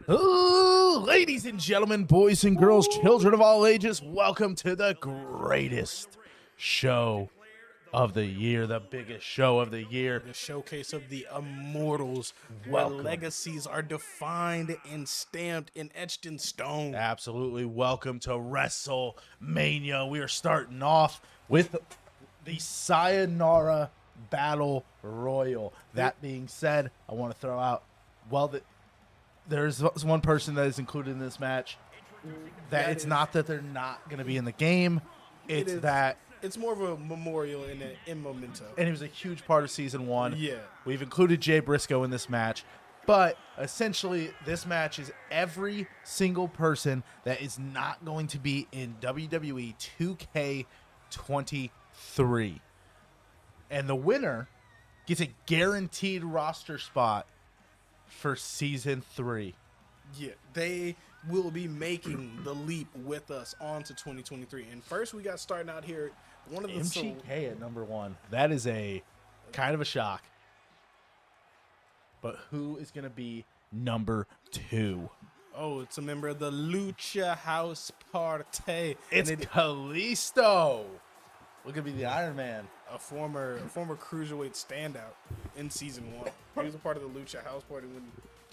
Ooh, ladies and gentlemen, boys and girls, children of all ages, welcome to the greatest show of the year, the biggest show of the year. The showcase of the immortals, Welcome. where legacies are defined and stamped and etched in stone. Absolutely welcome to WrestleMania. We are starting off with the Sayonara Battle Royal. That being said, I want to throw out, there's one person that is included in this match. That it's not that they're not going to be in the game. It's that It's more of a memorial in memento. and he was a huge part of season one. Yeah. We've included Jay Briscoe in this match, but essentially this match is every single person that is not going to be in WWE 2K23. And the winner gets a guaranteed roster spot for season 3. Yeah, they will be making the leap with us onto 2023. And first, we got starting out here. One of the MGK at number 1. That is a kind of a shock. But who is going to be number 2? Oh, it's a member of the Lucha House Party. It's Kalisto. Look at me, the Iron Man. A former cruiserweight standout in season 1. He was a part of the Lucha House Party when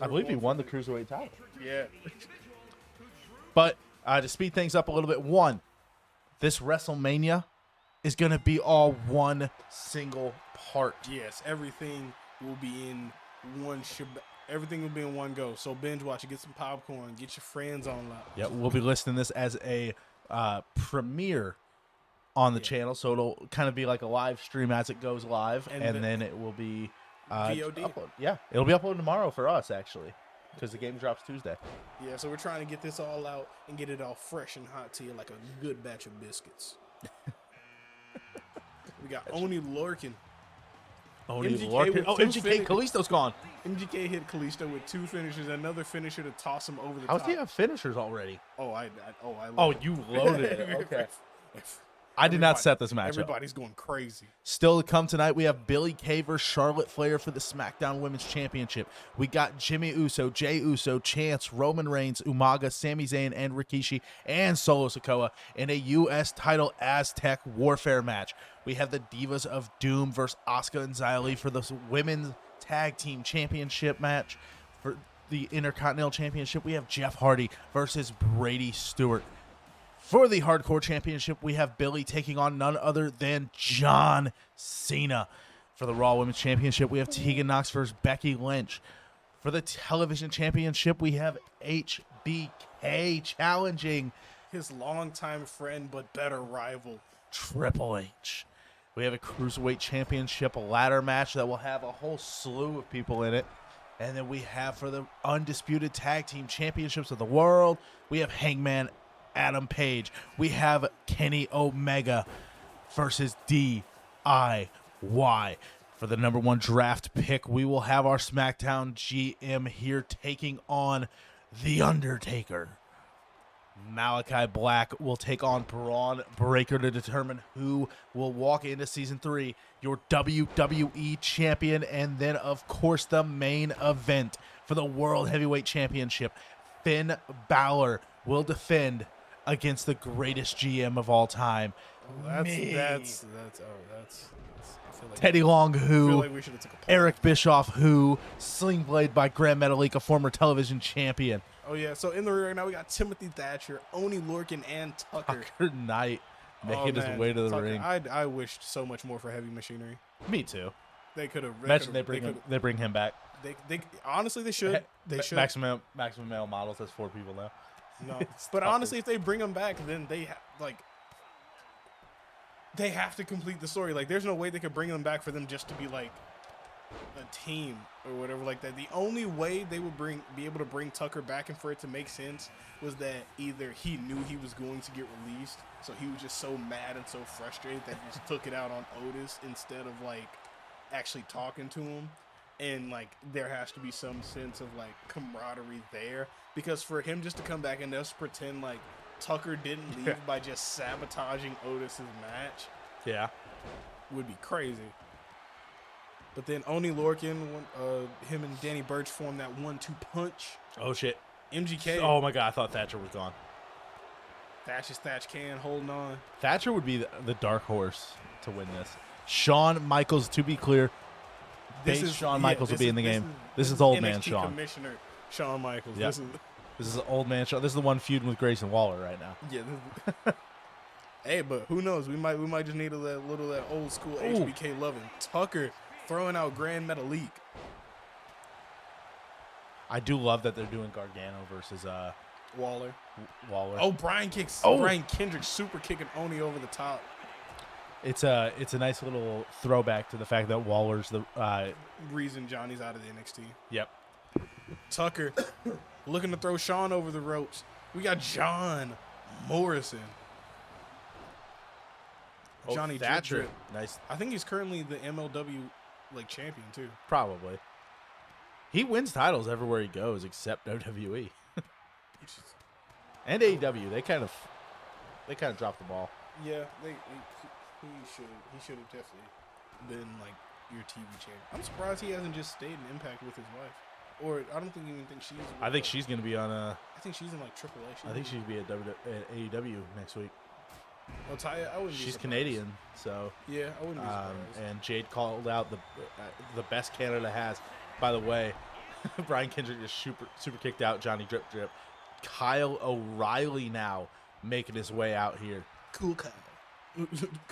I believe he won the Cruiserweight title. Yeah. But to speed things up a little bit, this WrestleMania is going to be all one single part. Yes, everything will be in everything will be in one go. So binge watch it, get some popcorn, get your friends on live. Yeah, we'll be listing this as a premiere on the channel, so it'll kind of be like a live stream as it goes live, and then it will be VOD. upload. Yeah, it'll be uploaded tomorrow for us, actually, because the game drops Tuesday. Yeah, so we're trying to get this all out and get it all fresh and hot to you like a good batch of biscuits. We got Oni Lorcan. MGK Kalisto's gone. MGK hit Kalisto with 2 finishes, another finisher to toss him over the How top. does he have finishers already? I You loaded it. Okay. I did not set this match up. Everybody's going crazy. Still to come tonight, we have Billie Kay versus Charlotte Flair for the Smackdown Women's Championship. We got Jimmy Uso, Jey Uso, Chance, Roman Reigns, Umaga, Sami Zayn, and Rikishi, and Solo Sikoa in a U.S. title Aztec Warfare match. We have the Divas of Doom versus Asuka and Xia for the Women's Tag Team Championship match. For the Intercontinental Championship, we have Jeff Hardy versus Brady Stewart. For the Hardcore Championship, we have Billie taking on none other than John Cena. For the Raw Women's Championship, we have Tegan Nox versus Becky Lynch. For the Television Championship, we have HBK challenging His longtime friend but better rival. Triple H. We have a Cruiserweight Championship ladder match that will have a whole slew of people in it. And then we have for the Undisputed Tag Team Championships of the World, we have Hangman Adam Page. We have Kenny Omega versus DIY. For the number 1 draft pick, we will have our SmackDown GM here taking on The Undertaker. Malakai Black will take on Bron Breakker to determine who will walk into Season 3, your WWE Champion, and then, of course, the main event for the World Heavyweight Championship. Finn Balor will defend against the greatest GM of all time. I feel like Teddy Long, I who feel like we should have took a pause. Eric Bischoff, who Sling Blade by Grand Metalik, a former television champion. Oh yeah, so in the rear right now we got Timothy Thatcher, Oni Lorcan, and Tucker. Tucker Knight making his way to the Tucker, ring. I wished so much more for Heavy Machinery. Me too. They could have. Imagine they bring him back. They honestly they should. They should. Maximum male models has 4 people now. No, but honestly, if they bring him back, then they have to complete the story. Like, there's no way they could bring them back for them just to be like a team or whatever like that. The only way they would be able to bring Tucker back and for it to make sense was that either he knew he was going to get released, so he was just so mad and so frustrated that he just took it out on Otis instead of like actually talking to him. And like there has to be some sense of like camaraderie there, because for him just to come back and just pretend like Tucker didn't leave by just sabotaging Otis's match, would be crazy. But then Oni Lorcan, him and Danny Burch formed that 1-2 punch. Oh shit! MGK. Oh my God, I thought Thatcher was gone. Thatch can holding on. Thatcher would be the dark horse to win this. Shawn Michaels, to be clear, Shawn Michaels will be in the game. This is old man NXT Shawn. Commissioner Shawn Michaels. Yep. This is old man Shawn. This is the one feuding with Grayson Waller right now. Yeah. Hey, but who knows? We might just need that old school HBK loving. Tucker throwing out Grand Metalik. I do love that they're doing Gargano versus Waller. Waller. Brian Kendrick super kicking Oni over the top. It's a nice little throwback to the fact that Waller's the reason Johnny's out of the NXT. Yep. Tucker looking to throw Shawn over the ropes. We got John Morrison. Johnny Thatcher. Drip. Nice. I think he's currently the MLW champion too. Probably. He wins titles everywhere he goes except WWE. And AEW. They kind of dropped the ball. Yeah, he should have definitely been like your TV champion. I'm surprised he hasn't just stayed in Impact with his wife. Or I don't even think she's. I think she's gonna be on a. I think she's in like AAA. I think she'd be at AEW next week. Well, Taya, I wouldn't. She's Canadian, so yeah, I wouldn't be surprised. And Jade called out the best Canada has. By the way, Brian Kendrick just super kicked out Johnny Drip. Kyle O'Reilly now making his way out here. Cool Kyle.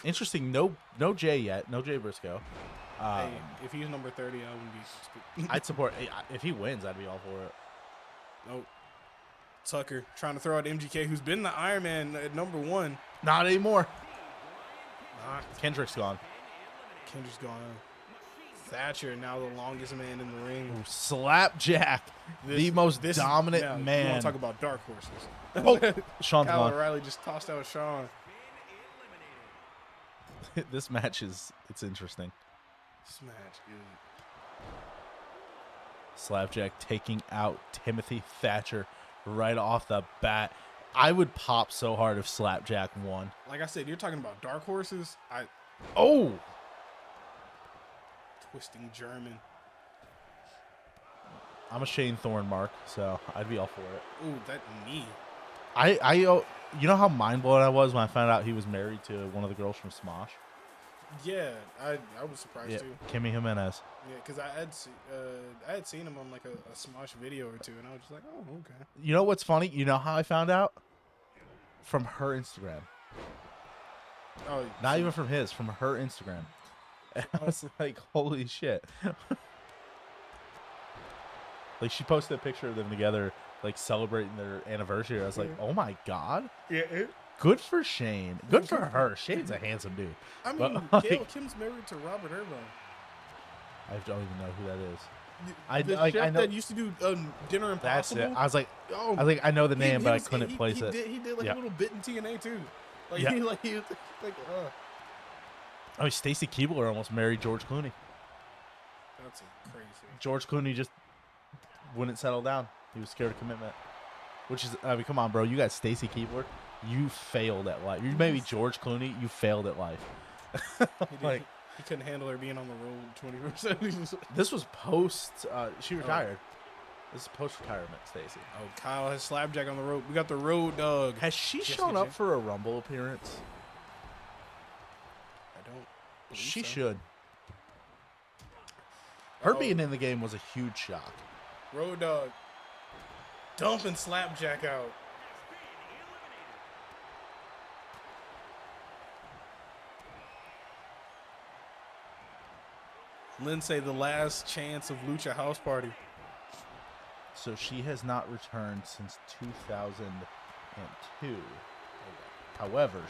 Interesting. No Jay yet. No Jay Briscoe. Hey, if he's number 30, I wouldn't be. I'd support. If he wins, I'd be all for it. Nope. Tucker trying to throw out MGK, who's been the Iron Man at number 1. Not anymore. Not. Kendrick's gone. Kendrick's gone. Thatcher now the longest man in the ring. Ooh, Slapjack, the most dominant man. You want to talk about dark horses? Oh, Shawn's Kyle gone. O'Reilly just tossed out Shawn. This match it's interesting. This match, dude. Slapjack taking out Timothy Thatcher right off the bat. I would pop so hard if Slapjack won. Like I said, you're talking about dark horses. Twisting German. I'm a Shane Thorne mark, so I'd be all for it. Ooh, that knee. I you know how mind blown I was when I found out he was married to one of the girls from Smosh? Yeah, I was surprised too. Kimmy Jimenez. Yeah, because I had seen him on like a Smosh video or two, and I was just like, oh, okay. You know what's funny? You know how I found out? From her Instagram. Oh, not even from his, from her Instagram. And I was like, holy shit. Like, she posted a picture of them together, like, celebrating their anniversary. I was like, oh my God. Yeah. Good for Shane. Good for her. Shane's a handsome dude. I mean, but, Gail Kim's married to Robert Irvine. I don't even know who that is. The chef that used to do Dinner Impossible. That's it. I was like, I know the name, but I couldn't place it. He did like a little bit in TNA too. Like yeah. he was like. Oh, Stacy Keibler almost married George Clooney. That's crazy. George Clooney just wouldn't settle down. He was scared of commitment. Which is, I mean, come on, bro. You got Stacy Keibler. You failed at life. You maybe George Clooney. You failed at life. Like he couldn't handle her being on the road 24/7. This was post. She retired. This is post retirement, Stacy. Oh, Kyle has Slapjack on the road. We got the Road Dog. Has she shown up for a Rumble appearance? I don't. She so. should. Her being in the game was a huge shock. Road Dog dumping Slapjack out. Lindsay, the last chance of Lucha House Party. So she has not returned since 2002. However,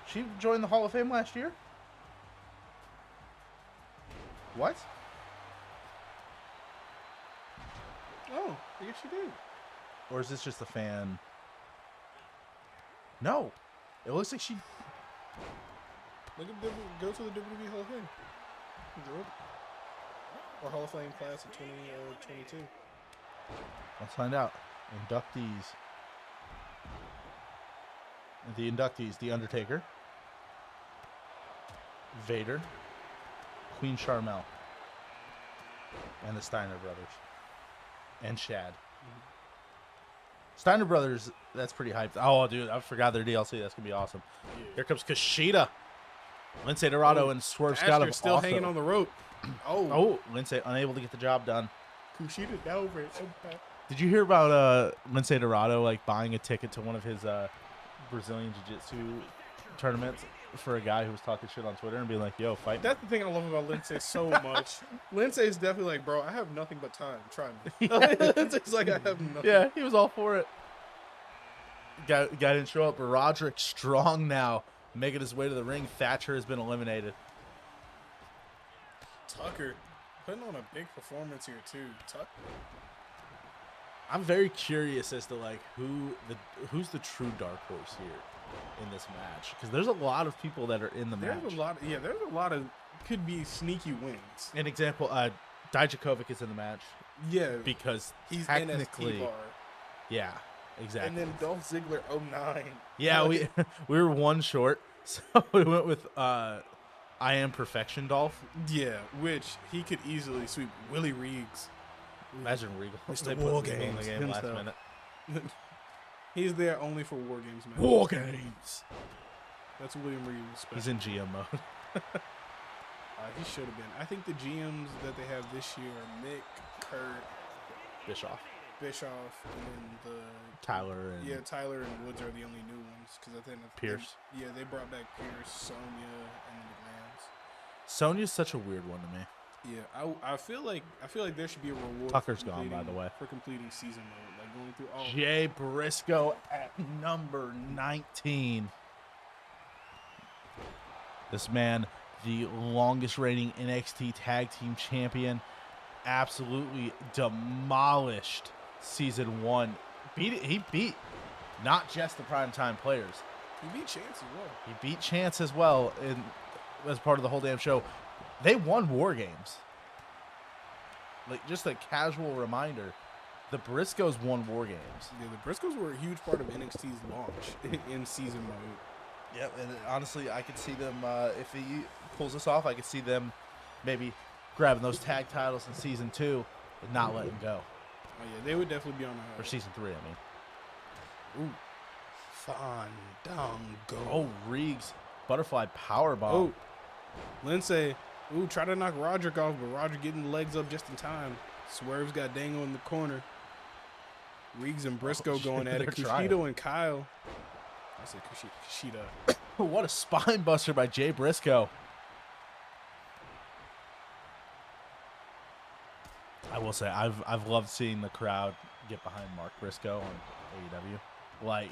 she joined the Hall of Fame last year? What? Oh, I guess she did. Or is this just a fan? No. It looks like she... Look at go to the WWE Hall of Fame. Or Hall of Fame class of 2022. Let's find out. Inductees. The inductees, The Undertaker, Vader, Queen Sharmell, and the Steiner brothers. And Shad. Steiner Brothers, that's pretty hyped. Oh, dude, I forgot their DLC. That's going to be awesome. Yeah. Here comes Kushida. Lindsay Dorado and Swerve Scott have still hanging on the rope. Oh, Lindsay unable to get the job done. Kushida down for it. Did you hear about Lindsay Dorado like buying a ticket to one of his Brazilian Jiu-Jitsu tournaments for a guy who was talking shit on Twitter and being like, "Yo, fight." That's the thing I love about Lindsay so much. Lindsay is definitely like, bro, I have nothing but time. Try me. Lindsay's like, I have nothing. Yeah, he was all for it. Guy didn't show up, but Roderick Strong now making his way to the ring. Thatcher has been eliminated. Tucker putting on a big performance here too. Tucker. I'm very curious as to like who's the true dark horse here in this match, because there's a lot of people that are in the match. There's a lot of could be sneaky wins. An example, Dijakovic is in the match. Yeah, because he's technically, NXT bar. Yeah, exactly. And then Dolph Ziggler 09. Yeah, we were one short, so we went with I Am Perfection Dolph. Yeah, which he could easily sweep Willie Reeves. Imagine Regal. Mr. They War put Regal in the Games game last himself. minute. He's there only for War Games, man. War Games. That's William Reeves. He's in GM mode. He should have been. I think the GMs that they have this year are Mick, Kurt, Bischoff, and then the Tyler, and Tyler and Woods are the only new ones because I think Pierce. They brought back Pierce, Sonya, and the McMahons. Sonya's such a weird one to me. Yeah, I feel like there should be a reward. Tucker's gone, by the way, for completing season mode, like going through all. Jay Briscoe at number 19. This man, the longest reigning NXT Tag Team Champion, absolutely demolished season 1. He beat not just the primetime players. He beat Chance as well. He beat Chance as well as part of the whole damn show. They won War Games. Like, just a casual reminder, the Briscoes won War Games. Yeah, the Briscoes were a huge part of NXT's launch in season mode. Yep, and honestly, I could see them, if he pulls this off, I could see them maybe grabbing those tag titles in season 2 and not letting go. Oh, yeah, they would definitely be on the... Or season 3, I mean. Ooh. Fandango. Oh, Reeves. Butterfly powerbomb. Oh. Lindsay. Ooh, try to knock Roderick off, but Roderick getting the legs up just in time. Swerve's got Dango in the corner. Reeves and Briscoe going at it. Kushida and Kyle. I said Kushida. What a spine buster by Jay Briscoe. I will say, I've loved seeing the crowd get behind Mark Briscoe on AEW. Like,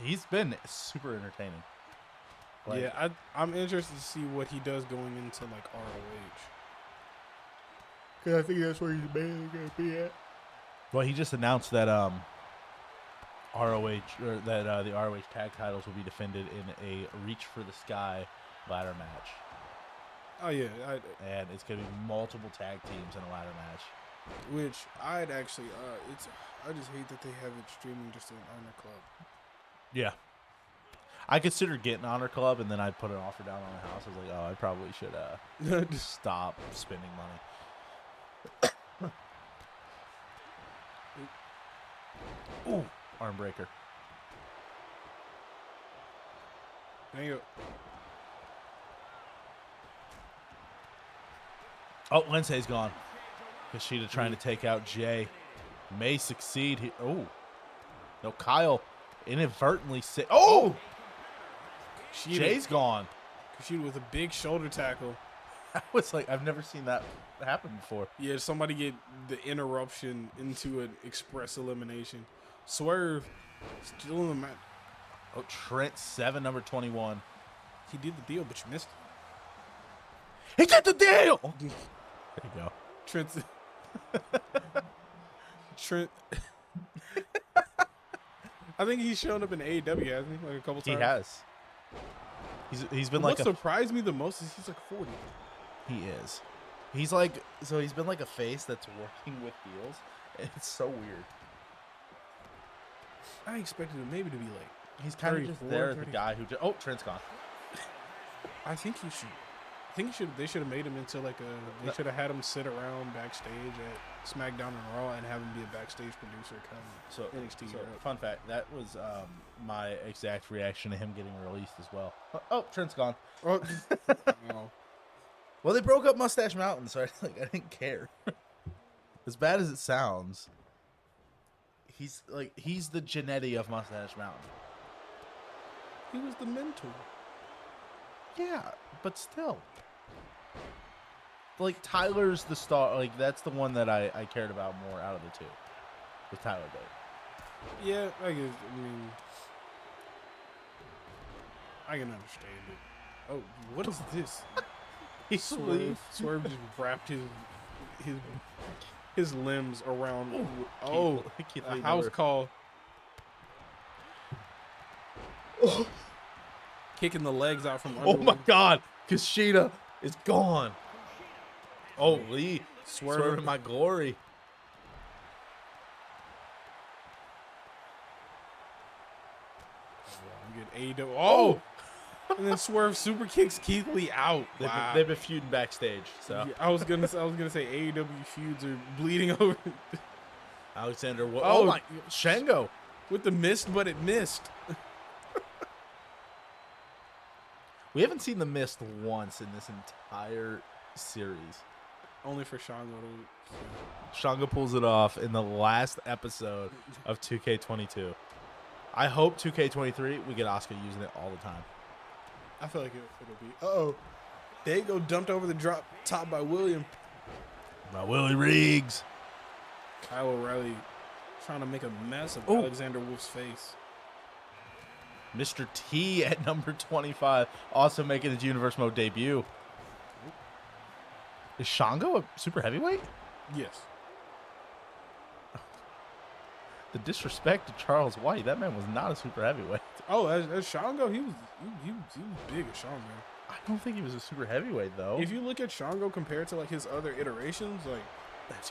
he's been super entertaining. Like, yeah, I'm interested to see what he does going into like ROH. Cause I think that's where he's mainly gonna be at. Well, he just announced that ROH or that the ROH tag titles will be defended in a Reach for the Sky ladder match. Oh yeah, and it's gonna be multiple tag teams in a ladder match. Which I'd actually, I just hate that they have it streaming just in Honor Club. Yeah. I considered getting Honor Club, and then I put an offer down on the house. I was like, oh, I probably should stop spending money. Ooh, arm breaker. There you go. Oh, Lindsay's gone. Kushida trying to take out Jay. May succeed. Oh. No, Kyle inadvertently Oh! Kushida. Jay's gone. Kushida with a big shoulder tackle. I was like, I've never seen that happen before. Yeah, somebody get the interruption into an express elimination. Swerve still in the match. Oh, Trent 7, number 21. He did the deal, but you missed it. He did the deal! There you go. Trent. I think he's shown up in AEW, hasn't he? Like a couple times. He has. He's been what like. What surprised me the most is he's like 40. He is. He's like, so he's been like a face that's working with heels. It's so weird. I expected him maybe to be like. He's kind of just there as the guy who. Oh, Trent's gone. I think he should think they should have made him into like they should have had him sit around backstage at SmackDown and Raw and have him be a backstage producer kind of NXT. So fun fact, that was my exact reaction to him getting released as well. Oh, Trent's gone. Oh. Oh. Well, they broke up Mustache Mountain, so I didn't care. As bad as it sounds, he's the Genetti of Mustache Mountain. He was the mentor. Yeah, but still. Like, Tyler's the star. Like, that's the one that I cared about more out of the two. With Tyler Bate. Yeah, I guess. I mean, I can understand it. Oh, what is this? Swerve just wrapped his limbs around. A house call. Oh. Kicking the legs out from under. Oh my God, Kushida is gone. Oh, Lee, Swerve in my glory. Good AEW. Oh, and then Swerve super kicks Keith Lee out. Wow. They've been feuding backstage. So yeah, I was gonna say AEW feuds are bleeding over. Alexander, oh my, Shango with the mist, but it missed. We haven't seen the mist once in this entire series. Only for Shango. Shango pulls it off in the last episode of 2K22. I hope 2K23 we get Asuka using it all the time. I feel like it'll be. Uh-oh. There you go, dumped over the drop top by William. By Willie Riggs. Kyle O'Reilly trying to make a mess of Alexander Wolf's face. Mr. T at number 25, also making his Universe Mode debut. Is Shango a super heavyweight? Yes. The disrespect to Charles White. That man was not a super heavyweight. Oh, as Shango, he was big as Shango. I don't think he was a super heavyweight though. If you look at Shango compared to like his other iterations,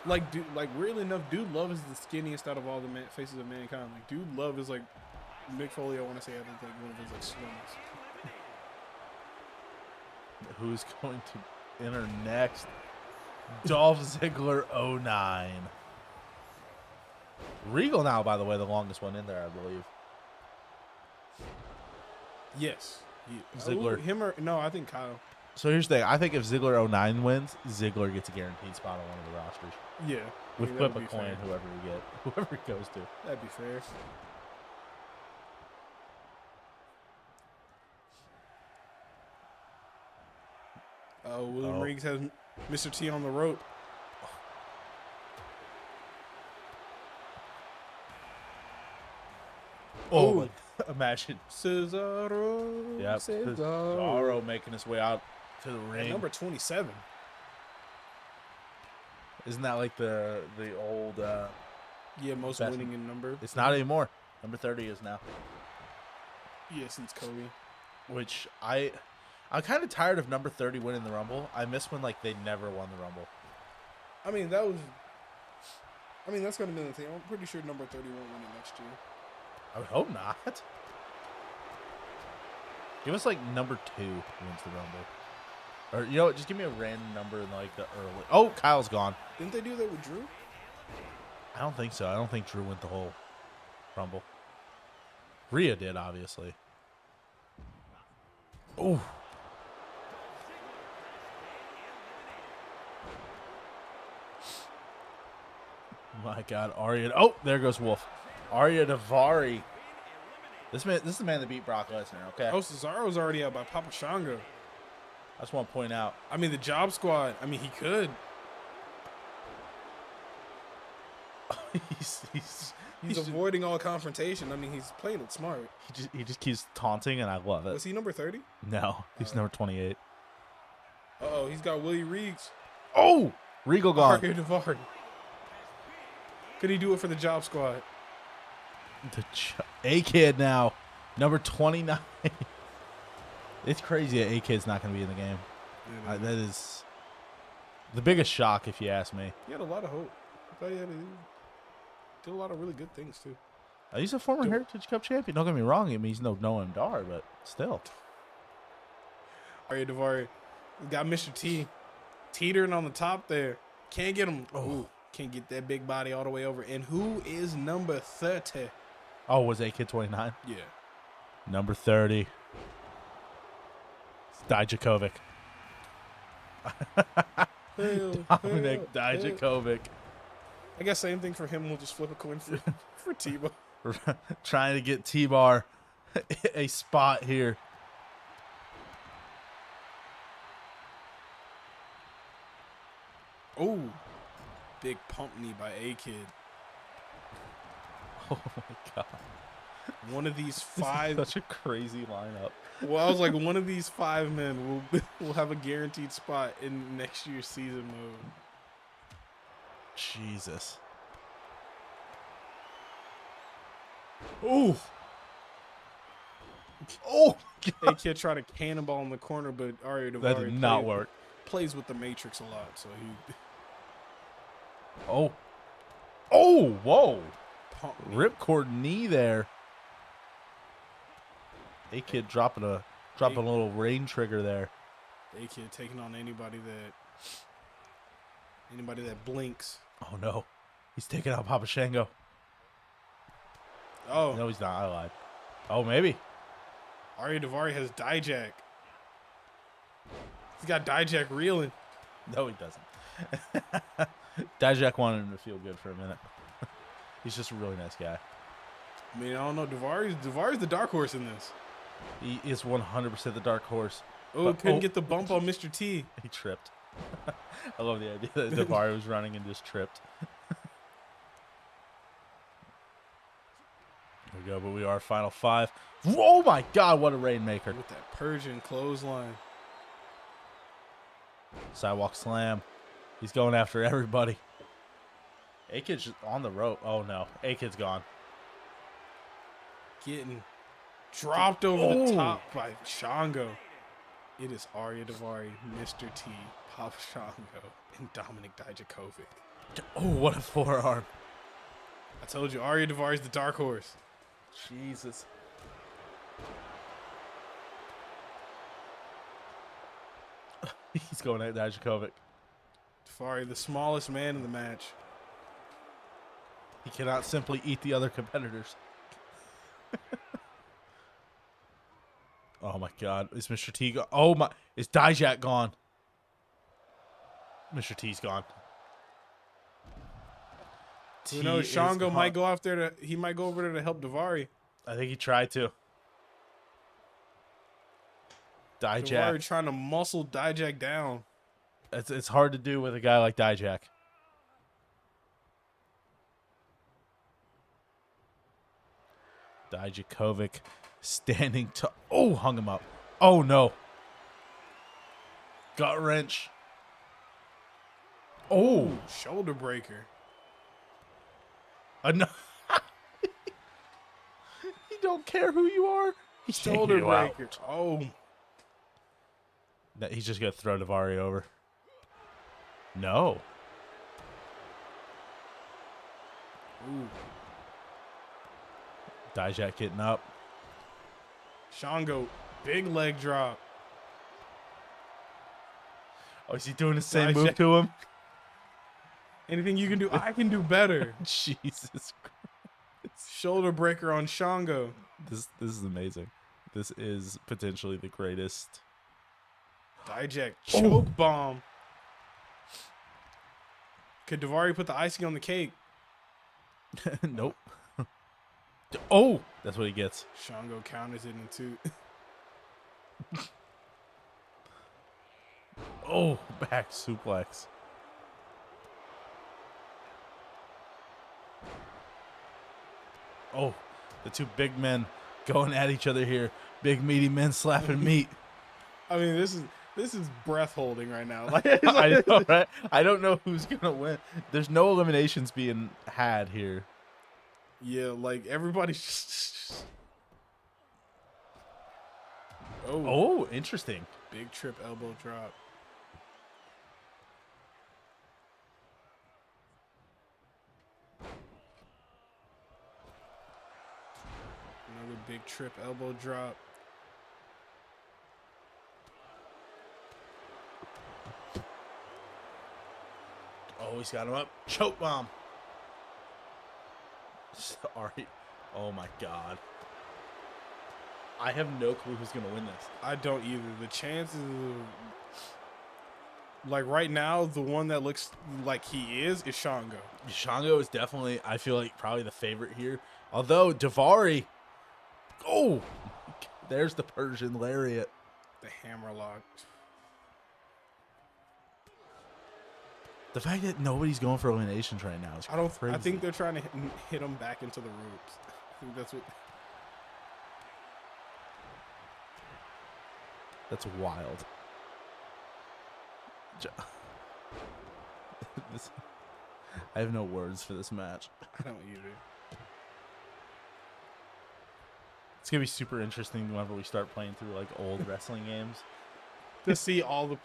weirdly enough, Dude Love is the skinniest out of all the faces of mankind. Like Dude Love is like Mick Foley. I want to say I think like one of his like slimmest. Who's going to enter next? Dolph Ziggler 09. Regal now, by the way, the longest one in there, I believe. Yes. Ziggler. No, I think Kyle. So here's the thing. I think if Ziggler 09 wins, Ziggler gets a guaranteed spot on one of the rosters. Yeah. We flip a coin, whoever it goes to. That'd be fair. William Riggs has Mr. T on the rope. Oh, imagine. Cesaro. Yep. Cesaro making his way out to the ring. Number 27. Isn't that like the old... most winning in number. It's not anymore. Number 30 is now. Yeah, since Kobe. Which I'm kind of tired of number 30 winning the Rumble. I miss when like they never won the Rumble. That's going to be the thing. I'm pretty sure number 30 won't win it next year. I would hope not. Give us like number 2 wins the Rumble. Or, you know what, just give me a random number in like the early... Oh, Kyle's gone. Didn't they do that with Drew? I don't think so. I don't think Drew went the whole Rumble. Rhea did, obviously. Oh. My God, Arya. Oh, there goes Wolf. Arya Davari. This is the man that beat Brock Lesnar, okay? Oh, Cesaro's already out by Papa Shango. I just want to point out. The Job Squad. He could. He's avoiding all confrontation. He's playing it smart. He just keeps taunting, and I love it. Was he number 30? No, he's number 28. Uh-oh, he's got Willie Riggs. Oh! Regal gone. Arya Davari. Could he do it for the Job Squad? A-Kid now, number 29. It's crazy that A-Kid's not going to be in the game. Yeah, that is the biggest shock, if you ask me. He had a lot of hope. I thought he did a lot of really good things, too. He's a former Heritage Cup champion. Don't get me wrong. He's no Noam Dar, but still. Arya Davari Got Mr. T teetering on the top there. Can't get him. Oh. Ooh, can't get that big body all the way over. And who is number 30? Oh, was A-Kid 29? Yeah. Number 30. It's Dijakovic. Dominic Dijakovic. I guess same thing for him. We'll just flip a coin for T-Bar. Trying to get T-Bar a spot here. Oh, big pump knee by A-Kid. Oh my god. One of these five. Such a crazy lineup. Well, I was like, one of these 5 men will have a guaranteed spot in next year's season mode. Jesus. Oh. Oh. A-Kid tried to cannonball in the corner, but Arya Daivari That did not work. Plays with the Matrix a lot, so he. Oh. Oh, whoa. Pump knee. Ripcord knee there. A-Kid dropping a little rain trigger there. A-Kid taking on anybody that blinks. Oh no. He's taking out Papa Shango. Oh, No, he's not. I lied. Oh, maybe. Arya Daivari has Dijak. He's got Dijak reeling. No, he doesn't. Dijak wanted him to feel good for a minute. He's just a really nice guy. I mean, I don't know. Daivari's the dark horse in this. He is 100% the dark horse. Oh, But- couldn't get the bump on Mr. T. He tripped. I love the idea that Daivari was running and just tripped. There we go, but we are final 5. Oh my god, what a rainmaker. With that Persian clothesline. Sidewalk slam. He's going after everybody. A-Kid's just on the rope. Oh no, A-Kid's gone. Getting dropped over the Oh. top by Shango. It is Arya Daivari, Mr. T, Papa Shango, and Dominic Dijakovic. Oh, what a forearm. I told you, Arya Daivari's the dark horse. Jesus. He's going at Dijakovic. Daivari, the smallest man in the match. He cannot simply eat the other competitors. Oh my god. Is Mr. T gone? Oh my. Is Dijak gone? Mr. T's gone. Who knows? T Shango is might gone. go after there. He might go over there to help Daivari. I think he tried to. Daivari Dijak. trying to muscle Dijak down. It's hard to do with a guy like Dijak. Dijakovic standing to... Oh, hung him up. Oh, no. Gut wrench. Oh. Shoulder breaker. No. He don't care who you are. He's taking Shoulder you out. breaker. Oh. He's just going to throw Daivari over. No. Ooh. Dijak getting up. Shango, big leg drop. Oh, is he doing the same Dijak. move to him? Anything you can do, I can do better. Jesus Christ. Shoulder breaker on Shango. This is amazing. This is potentially the greatest. Dijak choke bomb. Could Daivari put the icing on the cake? Nope. Oh, that's what he gets. Shango counters it into. Oh, back suplex. Oh, the two big men going at each other here. Big meaty men slapping meat. I mean, this is breath holding right now. Like, I know, right? I don't know who's gonna win. There's no eliminations being had here. yeah, like everybody's just. Oh, interesting. Big trip elbow drop. Another big trip elbow drop. Oh, he's got him up. Choke bomb. Sorry. Oh, my God. I have no clue who's going to win this. I don't either. The chances like right now, the one that looks like he is Shango. Shango is definitely, I feel like, probably the favorite here. Although, Daivari. Oh, there's the Persian lariat. The hammerlock. The fact that nobody's going for eliminations right now is crazy. I think they're trying to hit him back into the ropes. I think that's what. That's wild. I have no words for this match. I don't either. It's gonna be super interesting whenever we start playing through like old wrestling games To see all the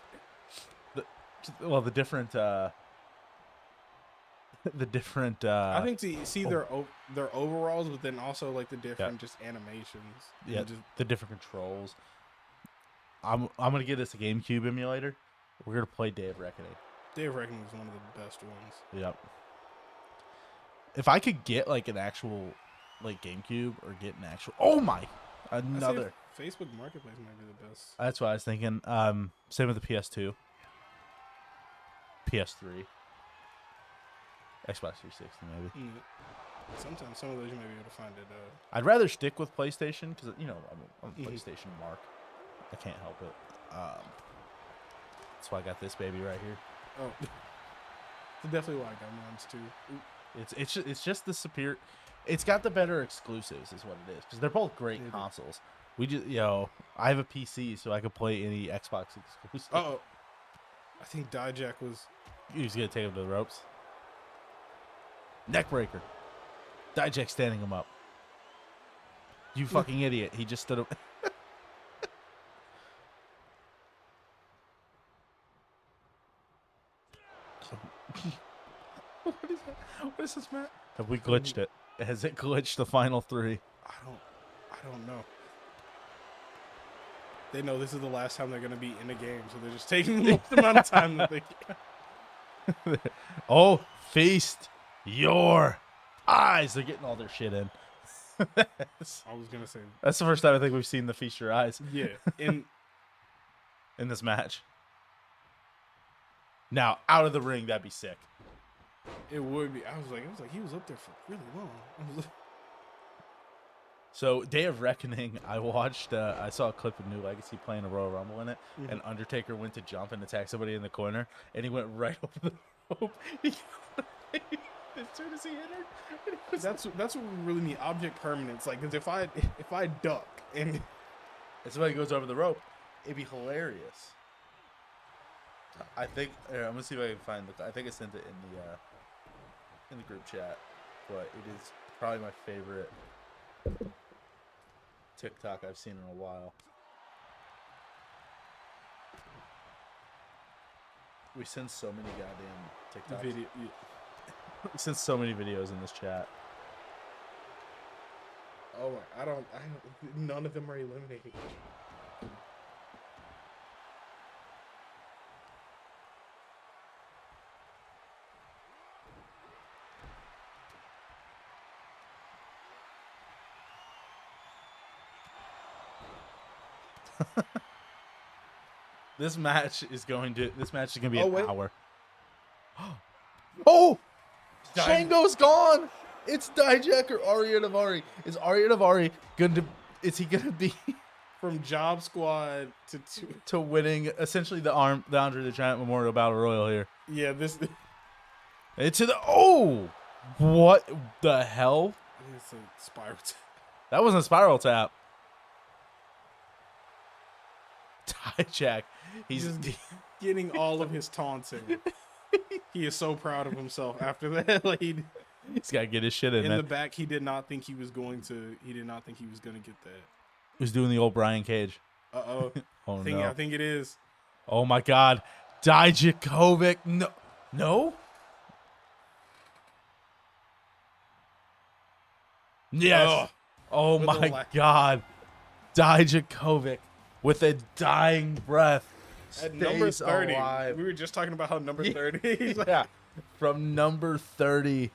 different I think to see their overalls, but then also like the different just animations. Yeah, just, the different controls. I'm gonna give this a GameCube emulator. We're gonna play Day of Reckoning. Day of Reckoning is one of the best ones. Yep. If I could get like an actual like GameCube or get an actual another Facebook Marketplace might be the best. That's what I was thinking. Same with the PS2, PS3, Xbox 360 maybe. Sometimes some of those you may be able to find it. I'd rather stick with PlayStation because I'm a PlayStation mark. I can't help it. That's why I got this baby right here. Oh, that's definitely why I got mine too. It's just the superior. It's got the better exclusives, is what it is, because they're both great consoles. We just I have a PC, so I could play any Xbox exclusive. Oh, I think Dijak was. He was gonna take him to the ropes. Neckbreaker. Dijak standing him up. You fucking idiot! He just stood up. What is that? What is this, Matt? Have we glitched it? Has it glitched the final three? I don't know. They know this is the last time they're gonna be in the game, so they're just taking the most amount of time that they can. Oh, feast your eyes! They're getting all their shit in. I was gonna say That's the first time I think we've seen the feast your eyes. Yeah, in this match. Now out of the ring, that'd be sick. It would be. I was like, he was up there for really long. So, Day of Reckoning, I watched, I saw a clip of New Legacy playing a Royal Rumble in it, and Undertaker went to jump and attack somebody in the corner, and he went right over the rope. As soon as he hit her. That's what we really need, object permanence. Like, because if I duck and somebody goes over the rope, it'd be hilarious. I think, I'm going to see if I can find the, I think I sent it in the group chat, but it is probably my favorite TikTok I've seen in a while. We send so many goddamn TikToks. We send so many videos in this chat. Oh, I don't. None of them are eliminated. This match is going to be an wait. hour. Oh! Shango's gone! It's Dijak or Arya Daivari. Is Arya Daivari is he gonna be From Job Squad to winning essentially the Andre the Giant Memorial Battle Royal here? Yeah, this It's to the what the hell? it's a spiral. That wasn't a spiral tap. Dijak. He's just getting all of his taunts in. He is so proud of himself after that. Like he's got to get his shit in, man. the back, he did not think he was going to get that. He's doing the old Brian Cage. Uh-oh. Oh, I think it is. Oh, my God. Dijakovic. No? Yes. Oh, my God. Dijakovic with a dying breath. At number 30. Alive. We were just talking about how number 30. He's like, Yeah. From number 30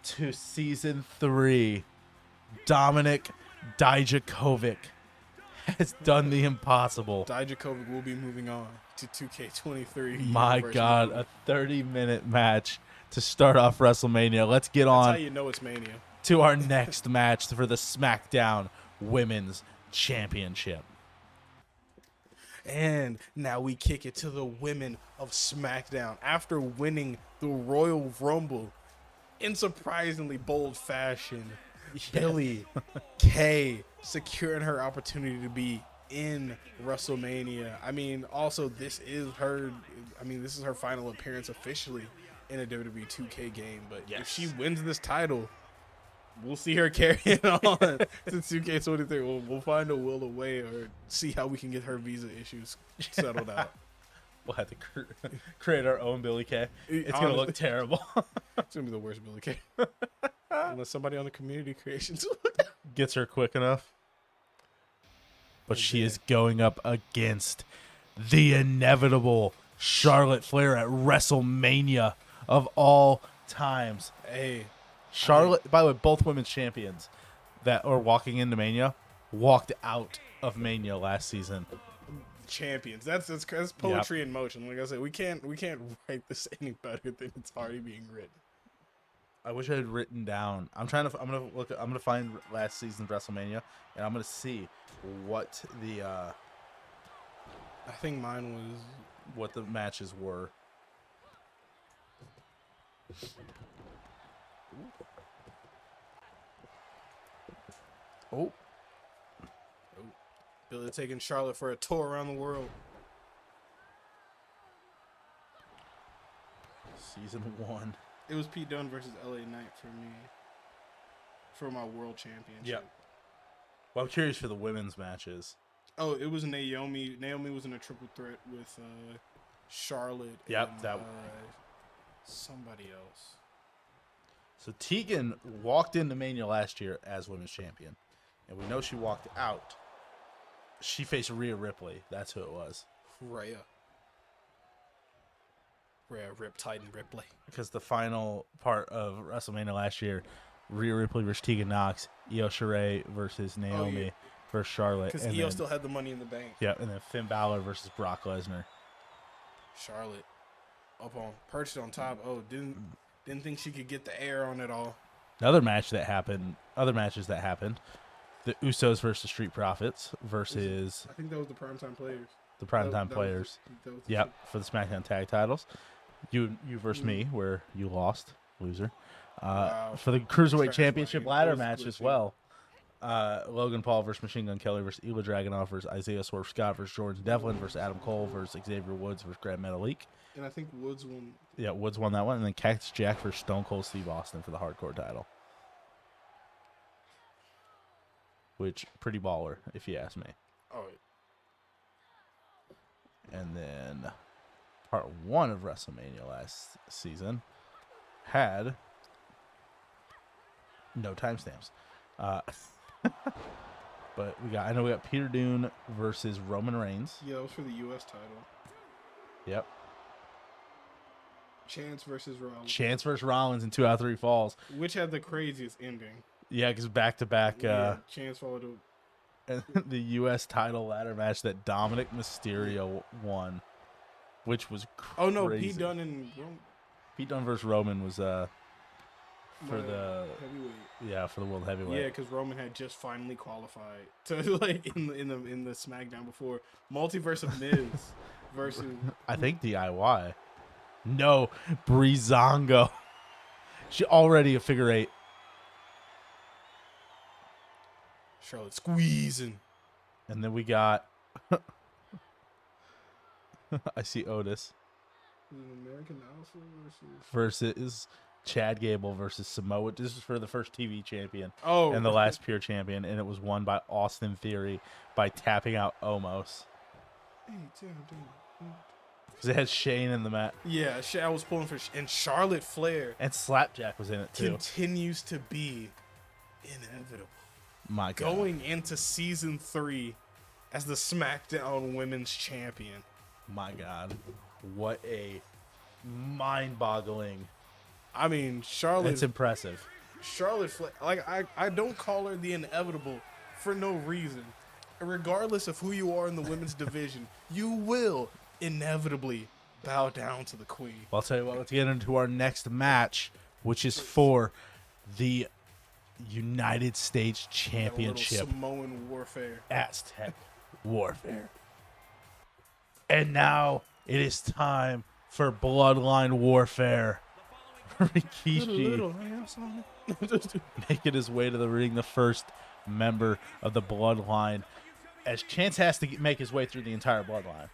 to season 3, Dominic Dijakovic has done the impossible. Dijakovic will be moving on to 2K23. My Universe God, movie. a 30-minute match to start off WrestleMania. Let's get That's how on you know it's Mania. to our next match for the SmackDown Women's Championship. And now we kick it to the women of SmackDown. After winning the Royal Rumble in surprisingly bold fashion, Billie Kay securing her opportunity to be in WrestleMania. I mean, also this is her final appearance officially in a WWE 2K game. But if she wins this title, we'll see her carrying on to 2K23. We'll find a will, a way, or see how we can get her visa issues settled out. We'll have to create our own Billie Kay. It's going to look terrible. It's going to be the worst Billie Kay. Unless somebody on the community creations gets her quick enough. But she is going up against the inevitable Charlotte Flair at WrestleMania of all times. Hey, Charlotte, by the way, both women's champions that are walking into Mania walked out of Mania last season. Champions. That's poetry in motion. Like I said, we can't write this any better than it's already being written. I wish I had written down. I'm gonna find last season's WrestleMania, and I'm gonna see what the I think mine was what the matches were. Oh. Billie taking Charlotte for a tour around the world. Season 1. It was Pete Dunne versus LA Knight for me. For my world championship. Yep. Well, I'm curious for the women's matches. Oh, it was Naomi. Naomi was in a triple threat with Charlotte. Yep, and, that somebody else. So Tegan walked into Mania last year as women's champion. And we know she walked out. She faced Rhea Ripley. That's who it was. Rhea Rip Titan Ripley. Because the final part of WrestleMania last year, Rhea Ripley versus Tegan Nox, Io Shirai versus Naomi versus Charlotte. Because Io still had the Money in the Bank. Yeah, and then Finn Balor versus Brock Lesnar. Charlotte perched on top. Oh, didn't think she could get the air on it all. Other matches that happened. The Usos versus Street Profits versus I think that was the Primetime Players. the Primetime Players. Yep, for the SmackDown Tag Titles. You versus me, where you lost, loser. Wow. For the Cruiserweight Trash Championship money. ladder Those match glitchy. as well. Logan Paul versus Machine Gun Kelly versus Ilja Dragunov versus Isaiah Swerve Scott versus Jordan Devlin versus Adam Cole versus Xavier Woods versus Grand Metalik. And I think Woods won. Yeah, Woods won that one. And then Cactus Jack versus Stone Cold Steve Austin for the hardcore title. Which, pretty baller, if you ask me. Oh, And then part 1 of WrestleMania last season had no timestamps. But I know we got Peter Dune versus Roman Reigns. yeah, that was for the U.S. title. Yep. Chance versus Rollins. Chance versus Rollins in 2 out of 3 falls. Which had the craziest ending. Yeah, because back-to-back Chance followed up. and the U.S. title ladder match that Dominic Mysterio won, which was crazy. Oh, no, Pete Dunne and Pete Dunne versus Roman was for the heavyweight. for the world heavyweight. Yeah, because Roman had just finally qualified to in the SmackDown before Multiverse of Miz versus. I think DIY. No, Breezango. She already a figure 8. Charlotte squeezing. And then we got I see Otis American Alpha versus Chad Gable versus Samoa. This is for the first TV champion. Oh, And the last pure champion, and it was won by Austin Theory by tapping out Omos. Because it had Shane in the mat. Yeah, I was pulling for and Charlotte Flair And Slapjack was in it too. continues to be inevitable. My God. Going into season 3 as the SmackDown Women's Champion. My God. What a mind-boggling. I mean, Charlotte. It's impressive. Charlotte Flair, like I don't call her the inevitable for no reason. Regardless of who you are in the women's division, you will inevitably bow down to the queen. Well, I'll tell you what, let's get into our next match, which is for the United States Championship. Samoan warfare. Aztec warfare. And now it is time for Bloodline Warfare. Rikishi making his way to the ring, the first member of the Bloodline, as Chance has to make his way through the entire Bloodline.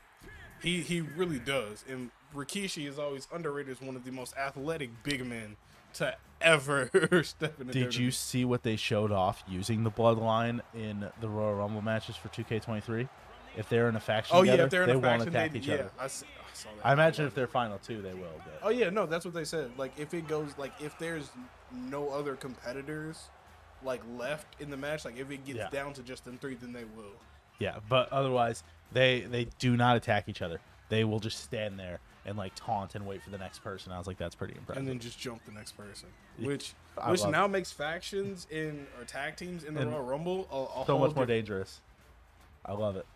He really does. And Rikishi is always underrated as one of the most athletic big men to ever step in the Did you see what they showed off using the Bloodline in the Royal Rumble matches for 2K23? If they're in a faction together, if they're in they a won't faction, attack each other. I saw that. I imagine if they're final two, they will. But. Oh yeah, no, that's what they said. Like if it goes, like if there's no other competitors like left in the match, like if it gets down to just them three, then they will. Yeah, but otherwise, they do not attack each other. They will just stand there and like taunt and wait for the next person. I was like, that's pretty impressive. And then just jump the next person, Yeah. which love now makes factions or tag teams in the Royal Rumble a so whole much more dangerous. I love it.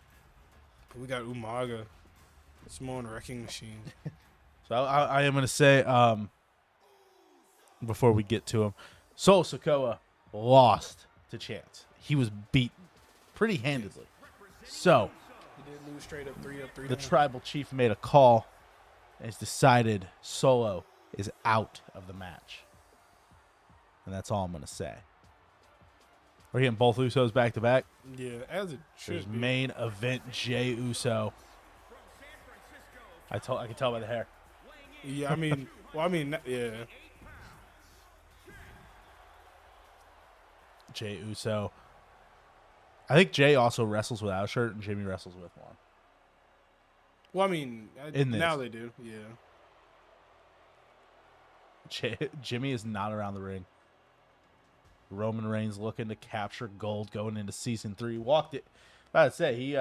We got Umaga, Samoan wrecking machine. So I am going to say, before we get to him, Solo Sikoa lost to Chance. He was beat pretty handedly. So He did lose straight up 3 the tribal chief made a call and has decided Solo is out of the match. And that's all I'm going to say. We're getting both Usos back to back. Yeah, as it There's should be. main event Jey Uso. I can tell by the hair. Yeah, yeah. Jey Uso. I think Jey also wrestles without a shirt and Jimmy wrestles with one. Well, I mean, now they do. Yeah. Jimmy is not around the ring. Roman Reigns looking to capture gold going into season 3. Walked it. I'd say he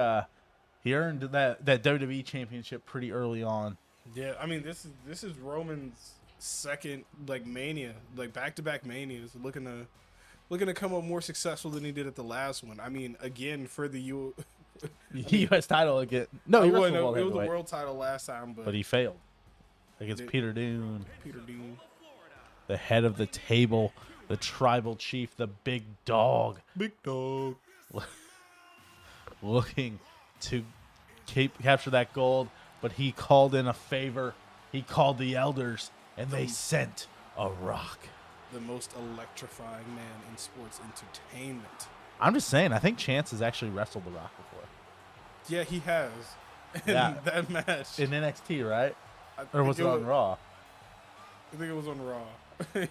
earned that WWE championship pretty early on. Yeah, I mean this is Roman's second Mania, back-to-back Manias, looking to come up more successful than he did at the last one. I mean, again for the U.S. title again. No, he wrestled it was the world title last time, but he failed against Peter Dune. Peter Dune, the head of the table, the tribal chief, the big dog. Big dog. Looking to capture that gold, but he called in a favor. He called the elders, and they sent a rock. The most electrifying man in sports entertainment. I'm just saying, I think Chance has actually wrestled the Rock before. Yeah, he has. In that match. In NXT, right? Or was it on Raw? I think it was on Raw.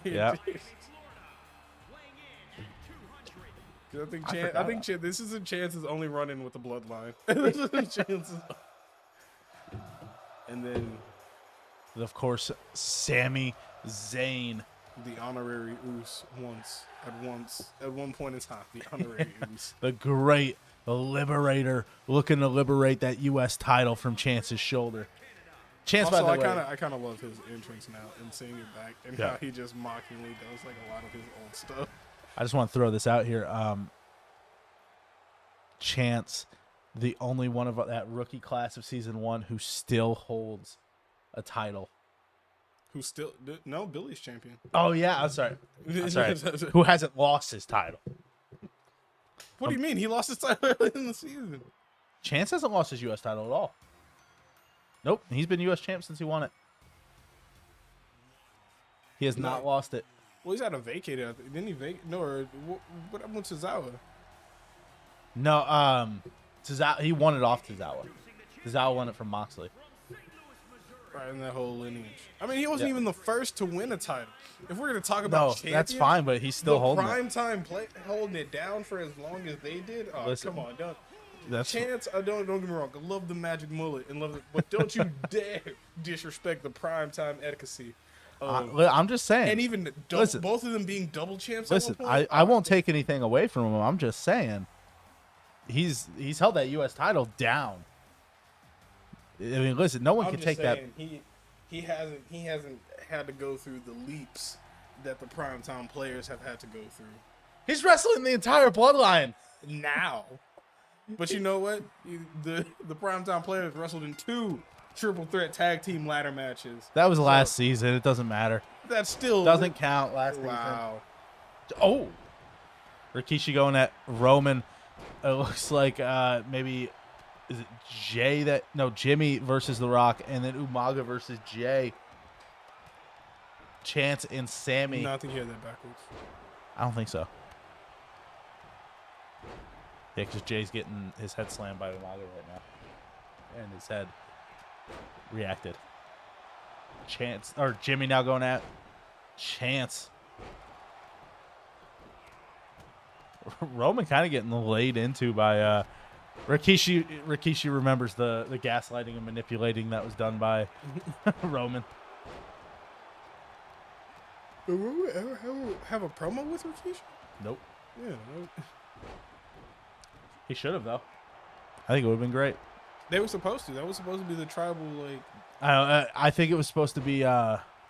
Yeah. I think this is a Chance's only run-in with the Bloodline. This is a Chance's. And then, of course, Sami Zayn. The honorary Uso at one point in time, the honorary Uso. The great liberator looking to liberate that U.S. title from Chance's shoulder. Chance, also, by the way, I kind of love his entrance now and seeing it back and how he just mockingly does a lot of his old stuff. I just want to throw this out here. Chance, the only one of that rookie class of season 1 who still holds a title. Billie's champion. Oh, yeah. I'm sorry. Who hasn't lost his title? What do you mean? He lost his title early in the season. Chance hasn't lost his U.S. title at all. Nope. He's been U.S. champ since he won it. He has not lost it. Well, he's had a vacated. Didn't he vacate? No, or what happened with Tozawa? No, Tozawa, he won it off Tozawa. Tozawa won it from Moxley. Right, in that whole lineage. I mean, he wasn't even the first to win a title. If we're going to talk about champions, that's fine, but he's still holding prime time holding it down for as long as they did. Oh, listen, come on, don't. Chance, don't get me wrong. I love the magic mullet and love it, but don't you dare disrespect the prime time efficacy. I'm just saying. And even both of them being double champs. Listen, at one point, I won't take anything away from him. I'm just saying, he's held that U.S. title down. I mean, listen, no one can take that. he hasn't had to go through the leaps that the primetime players have had to go through. He's wrestling the entire bloodline Now. But you know what? The primetime players wrestled in 2 triple threat tag team ladder matches. That was last season. It doesn't matter. That still Doesn't count last Wow. season. Oh. Rikishi going at Roman. It looks like maybe is it Jimmy versus The Rock, and then Umaga versus Jay. Chance and Sami. No, I think you had that backwards. I don't think so. Yeah, because Jay's getting his head slammed by Umaga right now. And his head reacted. Chance, or Jimmy now going at Chance. Roman kind of getting laid into by Rikishi. Rikishi remembers the gaslighting and manipulating that was done by Roman. Did Roman ever have a promo with Rikishi? Nope. Yeah. Nope. He should have, though. I think it would have been great. They were supposed to. That was supposed to be the tribal, like. I think it was supposed to be.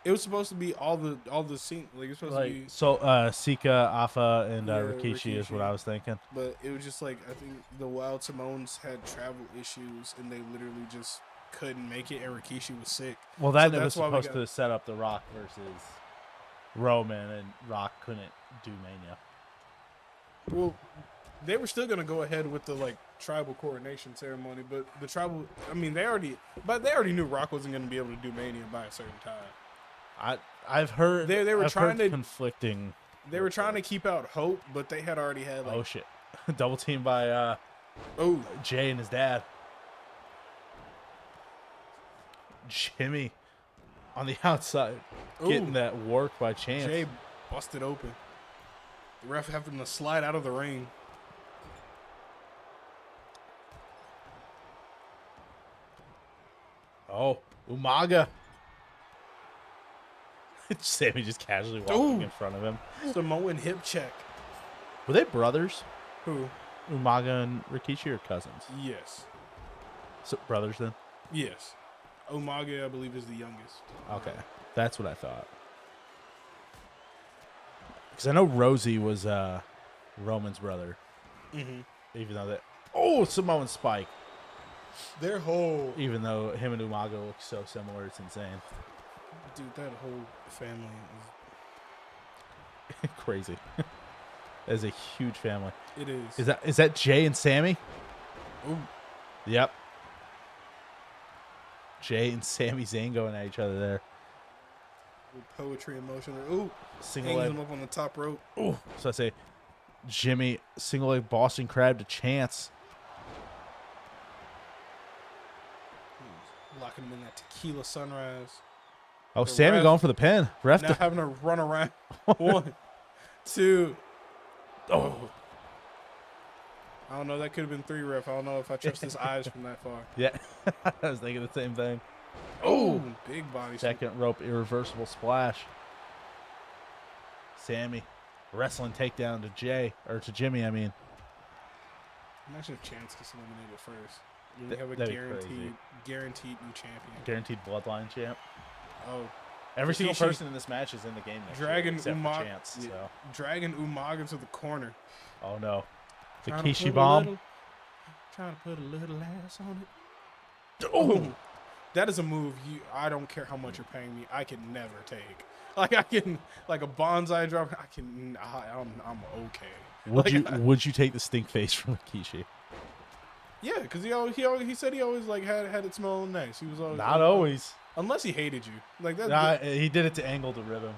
It was supposed to be all the scene. Like, it was supposed to be. So, Sika, Afa, and Yeah, Rikishi is what I was thinking. But it was just like, I think the Wild Samoans had travel issues, and they literally just couldn't make it, and Rikishi was sick. Well, that So was that's why we supposed to set up The Rock versus Roman, and Rock couldn't do Mania. Well, they were still gonna go ahead with the like tribal coronation ceremony, but the tribal. I mean, they already knew Rock wasn't gonna be able to do Mania by a certain time. I've heard they were trying to conflicting. They were trying to keep out hope, but they had already had like. Oh shit! Double team by Jay and his dad. Jimmy on the outside getting that work by Chance. Jay busted open. The ref having to slide out of the ring. Oh, Umaga. Sami just casually walking in front of him. Samoan hip check. Were they brothers? Who? Umaga and Rikishi are cousins? Yes. So brothers then? Yes. Umaga, I believe, is the youngest. Okay. That's what I thought. Because I know Rosie was Roman's brother. Mm-hmm. Even though that... Oh, Samoan Spike. Their whole... Even though him and Umaga look so similar, it's insane. Dude, that whole family is... crazy. That is a huge family. It is. Is that Jay and Sami? Ooh. Yep. Jay and Sami Zayn going at each other there. With poetry in motion. Ooh. Single hangs leg. him up on the top rope. Ooh. So I say Jimmy, single leg Boston Crab to Chance. Locking him in that tequila sunrise. Oh, The Sami ref- going for the pin. Ref Now having to run around. 1, 2. Oh. I don't know. That could have been 3, ref. I don't know if I trust his eyes from that far. Yeah. I was thinking the same thing. Oh, big body. Second rope irreversible splash. Sami wrestling takedown to Jay, or to Jimmy, I mean. Imagine if Chance gets eliminated first. You have a That'd be guaranteed new champion. Guaranteed bloodline champ. Oh, Every single Rikishi- person in this match is in the game next Dragon year, except for Umaga. Chance. So. Dragon Umaga to the corner. Oh no. The Trying to Kishi put a bomb. little- Trying to put a little ass on it. Oh, that is a move. I don't care how much you're paying me. I can never take. Like I can, like a bonsai drop. I'm okay. Would you take the stink face from Rikishi? Yeah, because he said he always like had it smelling nice. He was always Not always. unless he hated you like that. Nah, he did it to Angle to rib him.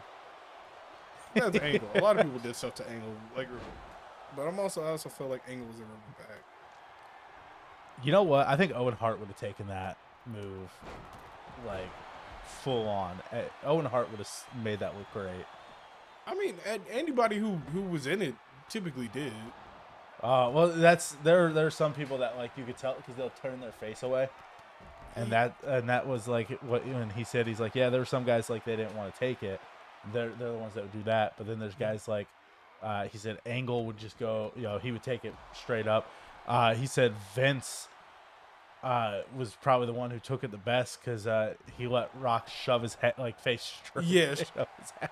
That's Angle. A lot of people did stuff to Angle, like, but I also feel like Angle was a rubber back. You know what? I think Owen Hart would have taken that move, like, full on. Owen Hart would have made that look great. I mean, anybody who was in it typically did. Well, there are some people that like you could tell because they'll turn their face away, and that was like what when he said he's like, yeah, there were some guys like they didn't want to take it. They're the ones that would do that, but then there's guys like he said Angle would just go, he would take it straight up. He said Vince was probably the one who took it the best because he let Rock shove his head, like, face straight. Yes. up his head.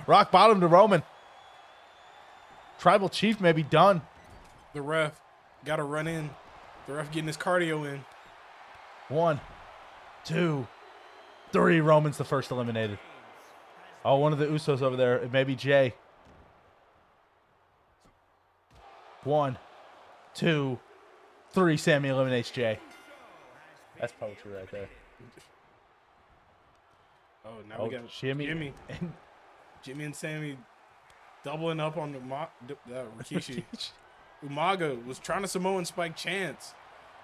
Rock bottom to Roman. Tribal Chief may be done. The ref got to run in. The ref getting his cardio in. 1, 2, 3. Roman's the first eliminated. Oh, one of the Usos over there. It may be Jay. 1, 2, 3. Sami eliminates Jay. That's poetry right there. Oh, now we got Jimmy. Jimmy and Sami doubling up on the Rikishi. Umaga was trying to Samoan spike Chance.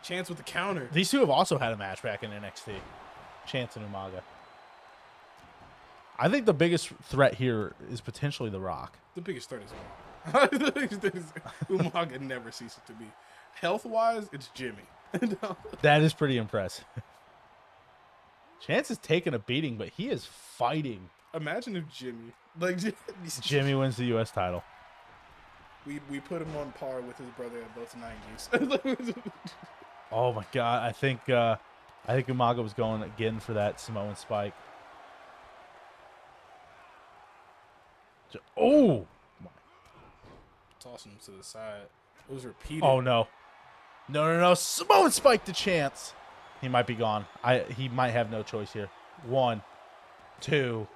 Chance with the counter. These two have also had a match back in NXT. Chance and Umaga. I think the biggest threat here is potentially The Rock. The biggest threat is Umaga never ceases to be. Health-wise, it's Jimmy. That is pretty impressive. Chance is taking a beating, but he is fighting. Imagine if Jimmy wins the U.S. title. We put him on par with his brother at both 90s. Oh my God! I think Umaga was going again for that Samoan spike. Oh! Tossing him to the side. It was repeated. Oh no! No! Samoan spike to Chance. He might be gone. He might have no choice here. 1, 2,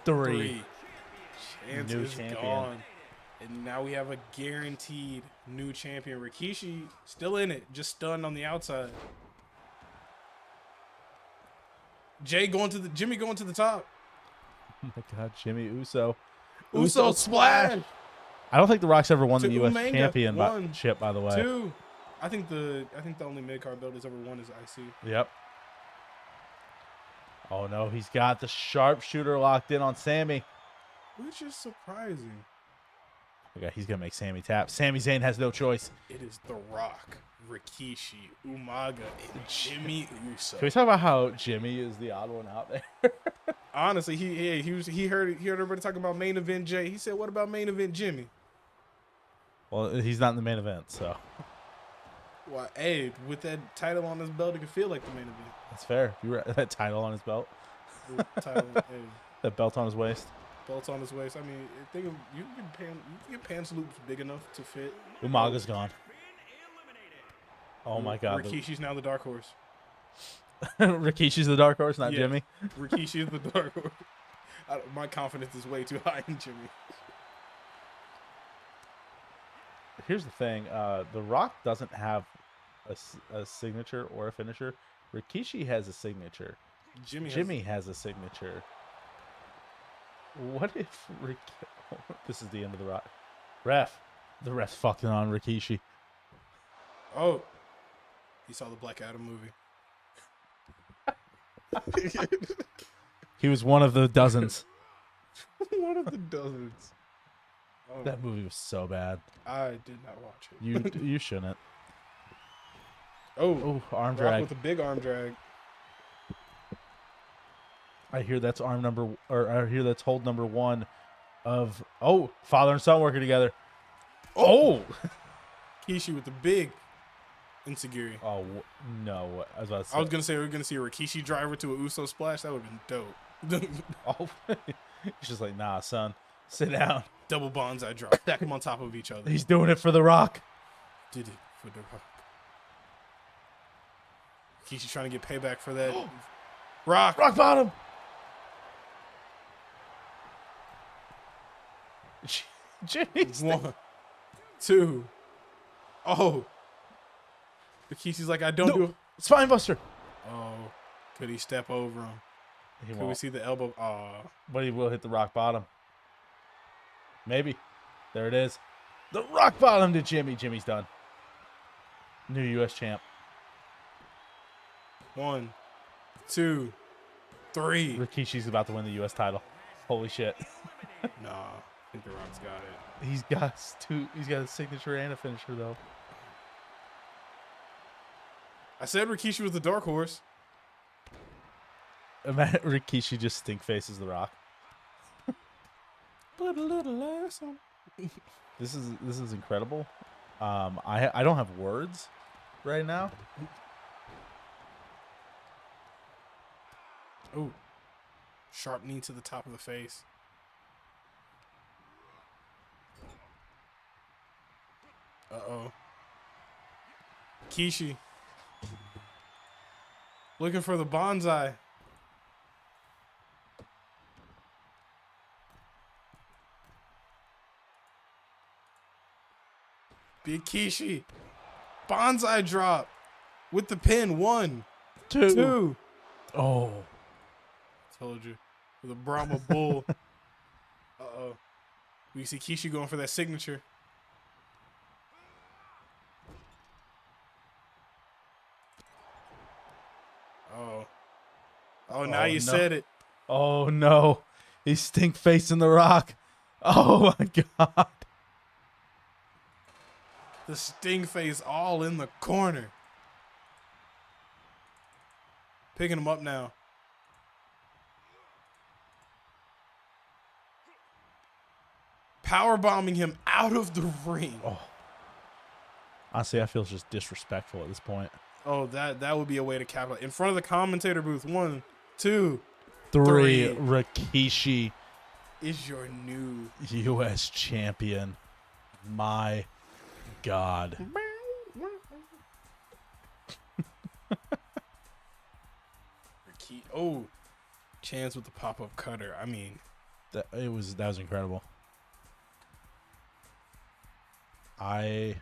3. Chance New is champion. gone. And now we have a guaranteed new champion. Rikishi still in it, just stunned on the outside. Jimmy going to the top. Oh my God, Jimmy Uso. Uso splash. I don't think The Rock's ever won the To U.S. Umaga. championship, by the way. 2. I think the only mid-card belt he's ever won is IC. Yep. Oh no, he's got the sharpshooter locked in on Sami. Which is surprising. Okay, he's gonna make Sami tap. Sami Zayn has no choice. It is The Rock, Rikishi, Umaga, and Jimmy Uso. Can we talk about how Jimmy is the odd one out there? Honestly, he heard everybody talking about main event Jay. He said, "What about main event Jimmy?" Well, he's not in the main event, so Well, hey, with that title on his belt, it could feel like the main event. that's fair. That title on his belt, The title, hey, that belt on his waist. belt's on his waist. I mean, think of, you can get pants loops big enough to fit. Umaga's gone. Oh my God. Rikishi's now the dark horse. Rikishi's the dark horse, not Yes. Jimmy. Rikishi is the dark horse. My confidence is way too high in Jimmy. Here's the thing. The Rock doesn't have a signature or a finisher. Rikishi has a signature. Jimmy has a signature. What if this is the end of the Rock? The ref's fucking on Rikishi. Oh, he saw the Black Adam movie. He was one of the dozens. One of the dozens. Oh, That movie was so bad. I did not watch it. You shouldn't. Oh, Arm Rock drag. with a big arm drag. I hear that's I hear that's hold number 1 of father and son working together. Oh, Rikishi with the big insecurity. oh no! I was about to say. I was gonna say we're gonna see a Rikishi driver to a Uso splash. That would have been dope. Oh, he's just like, nah, son, sit down. Double bonsai drop. Stack them on top of each other. He's doing it for The Rock. Did it for The Rock. Rikishi trying to get payback for that. Rock bottom. Jimmy's 1, 2. Oh. Rikishi's like, I don't do it. Spine buster. Oh. Could he step over him? He Could we won't, see the elbow? but he will hit the rock bottom. Maybe. There it is. The rock bottom to Jimmy. Jimmy's done. New U.S. champ. 1, 2, 3. Rikishi's about to win the U.S. title. Holy shit. Nah, I think The Rock's got it. He's got two. He's got a signature and a finisher though. I said Rikishi was the dark horse. Imagine Rikishi just stink faces The Rock. Put a little ass on. This is incredible. I don't have words right now. Oh, sharp knee to the top of the face. Uh-oh. Rikishi. Looking for the bonsai. Rikishi. Bonsai drop. With the pin. 1, 2. Oh. Told you. With a Brahma Bull. Uh-oh. We see Kishi going for that signature. Oh. Oh, now you said it. Oh, no. He's stink facing the Rock. Oh, my God. The sting face all in the corner. Picking him up now. Power bombing him out of the ring. Oh. Honestly, I feel it's just disrespectful at this point. Oh, that would be a way to capitalize. In front of the commentator booth. 1, 2, 3. Rikishi is your new U.S. champion. My God. Oh, Chance with the pop-up cutter. I mean, That was incredible. I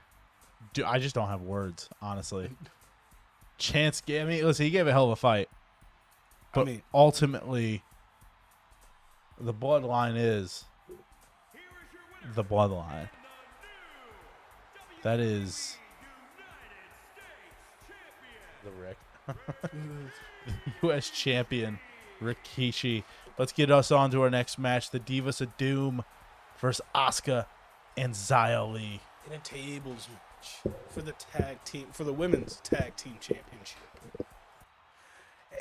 just don't have words, honestly. Chance gave listen, he gave a hell of a fight. But I mean, ultimately, the bloodline is the bloodline. That is the Rick. U.S. champion, Rikishi. Let's get us on to our next match. The Divas of Doom versus Asuka and Xia Li. in a tables match for the women's tag team championship.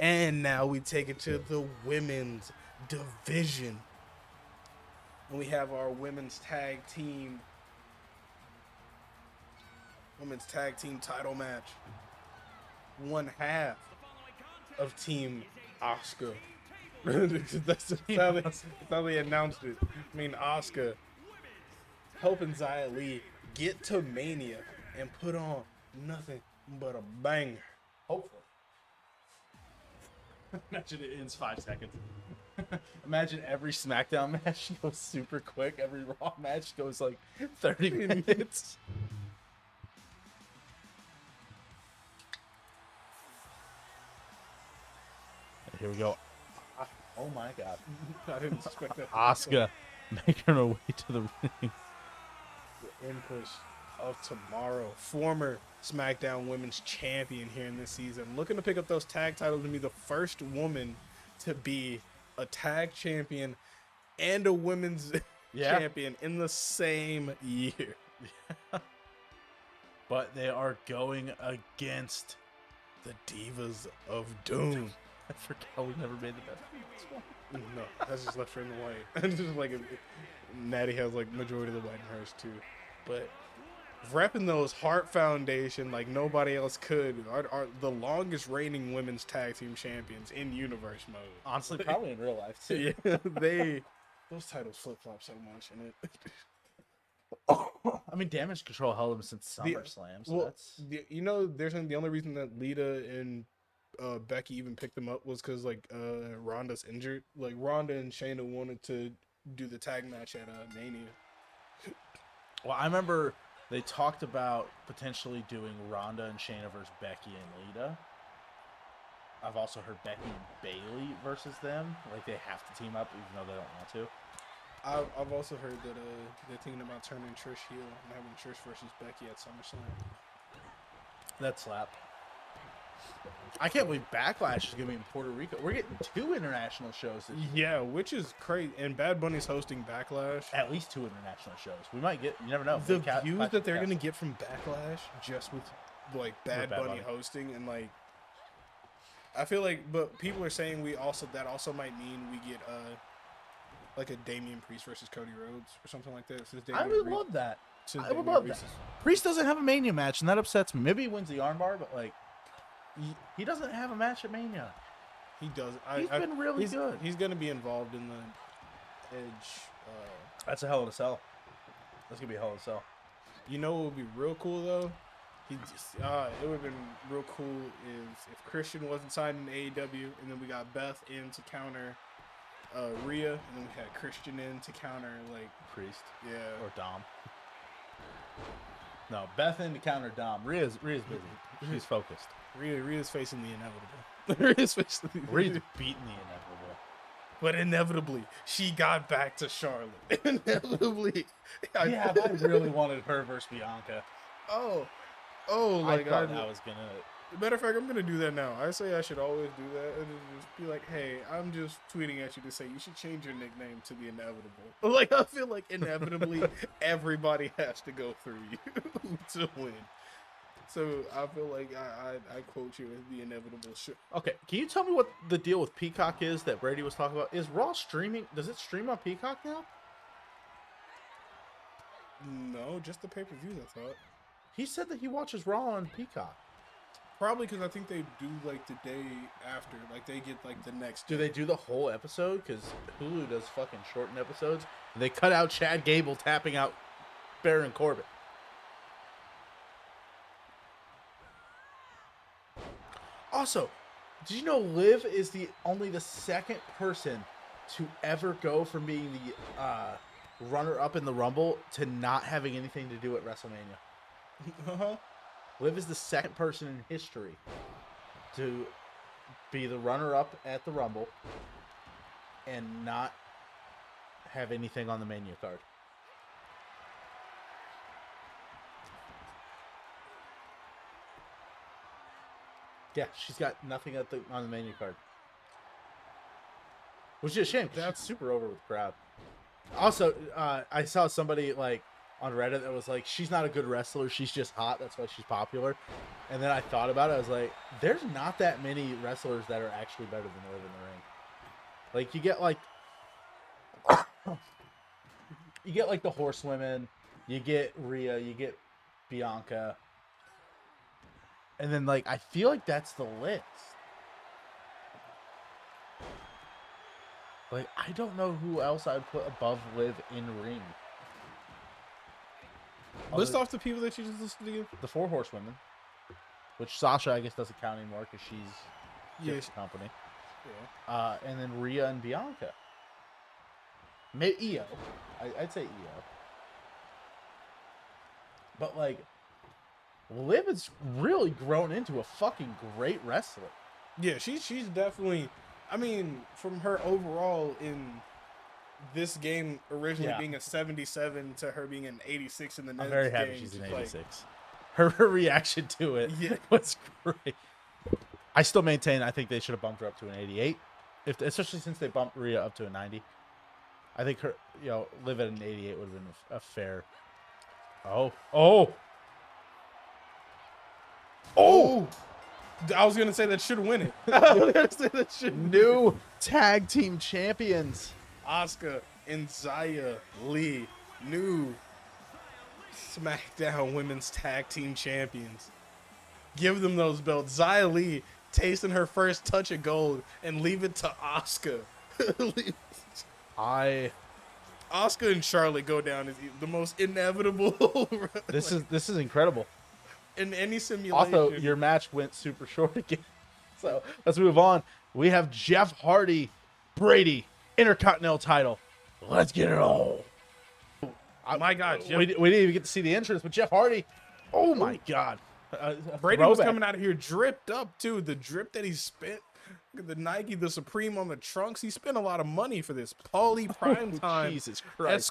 And now we take it to the women's division. And we have our women's tag team title match. One half of Team Asuka. that's how they announced it. I mean, Asuka helping Xia Li get to Mania and put on nothing but a banger. Hopefully. Imagine it ends 5 seconds. Imagine every Smackdown match goes super quick. Every Raw match goes like 30 minutes. Here we go. Oh my God. I didn't expect that. Asuka making her way to the ring. The inpush of tomorrow. Former SmackDown Women's Champion here in this season. Looking to pick up those tag titles and be the first woman to be a tag champion and a women's champion in the same year. But they are going against the Divas of Doom. I forget how we never made the best this one. No, that's just left her in the white. It's just like Natty has like majority of the white in hers too. But repping those Heart Foundation like nobody else could are the longest reigning women's tag team champions in universe mode. Honestly, probably in real life too. Yeah, those titles flip flop so much in it. I mean, Damage Control held them since SummerSlam. So that's the only reason that Lita and Becky even picked them up was because like Ronda's injured. Like Ronda and Shayna wanted to do the tag match at Mania. Well, I remember they talked about potentially doing Ronda and Shayna versus Becky and Lita. I've also heard Becky and Bailey versus them. Like they have to team up even though they don't want to. I've also heard that they're thinking about turning Trish heel and having Trish versus Becky at SummerSlam. That slap. I can't believe Backlash is going to be in Puerto Rico. We're getting 2 international shows this year. Yeah, which is crazy. And Bad Bunny's hosting Backlash. At least 2 international shows. We might get, you never know. The views that they're going to get from Backlash just with like Bad Bunny hosting and like, I feel like, but people are saying that also might mean we get like a Damian Priest versus Cody Rhodes or something like that. I would love that. I would love that. Priest doesn't have a Mania match, and that upsets me. Maybe he wins the armbar, but like, he doesn't have a match at Mania. He does. He's been really good. He's going to be involved in the Edge. That's a hell of a sell. That's going to be a hell of a sell. You know what would be real cool, though? It would have been real cool if Christian wasn't signed in AEW, and then we got Beth in to counter Rhea, and then we had Christian in to counter, like... Priest. Yeah. Or Dom. No, Beth in to counter Dom. Rhea's busy. She's focused. Rhea's facing the inevitable. Rhea's beating the inevitable. But inevitably, she got back to Charlotte. Inevitably. Yeah, I really wanted her versus Bianca. Oh, like I thought that was gonna. Matter of fact, I'm gonna do that now. I say I should always do that, and then just be like, "Hey, I'm just tweeting at you to say you should change your nickname to the Inevitable." Like I feel like inevitably everybody has to go through you to win. So I feel like I quote you as the Inevitable. Okay, can you tell me what the deal with Peacock is that Brady was talking about? Is Raw streaming? Does it stream on Peacock now? No, just the pay-per-views, I thought. He said that he watches Raw on Peacock. Probably because I think they do like the day after, like they get like the next day. Do they do the whole episode? Because Hulu does fucking shortened episodes. And they cut out Chad Gable tapping out Baron Corbin. Also, did you know Liv is only the second person to ever go from being the runner-up in the Rumble to not having anything to do at WrestleMania? Uh-huh. Liv is the second person in history to be the runner-up at the Rumble and not have anything on the menu card. Yeah, she's got nothing on the menu card. Which is a shame. That's super over with the crowd. Also, I saw somebody like on Reddit that was like, she's not a good wrestler. She's just hot. That's why she's popular. And then I thought about it. I was like, there's not that many wrestlers that are actually better than Liv in the ring. Like, you get like the Horsewomen. You get Rhea. You get Bianca. And then, like, I feel like that's the list. Like, I don't know who else I'd put above Liv in ring. List off the people that you just listened to. The 4 Horsewomen. Which Sasha, I guess, doesn't count anymore because she's different company. Yeah. And then Rhea and Bianca. Maybe Io. I'd say Io. But, like, Liv has really grown into a fucking great wrestler. Yeah, she's definitely. I mean, from her overall in this game originally being a 77 to her being an 86 in the next game. I'm very happy she's an 86. Like, her reaction to it was great. I still maintain I think they should have bumped her up to an 88, especially since they bumped Rhea up to a 90. I think her, Liv at an 88 would have been a fair. Oh. I was gonna say that should win it. I was gonna say that should. New tag team champions. Asuka and Xia Li, new SmackDown Women's Tag Team Champions. Give them those belts. Xia Li tasting her first touch of gold and leave it to Asuka. Asuka and Charlotte go down as the most inevitable. This is incredible. In any simulation. Also, your match went super short again. So let's move on. We have Jeff Hardy, Brady, Intercontinental title. Let's get it on. My God, we didn't even get to see the entrance, but Jeff Hardy. Oh my God. Brady was coming out of here dripped up too. The drip that he spent. Look at the Nike, the Supreme on the trunks. He spent a lot of money for this. Paulie Primetime Jesus Christ.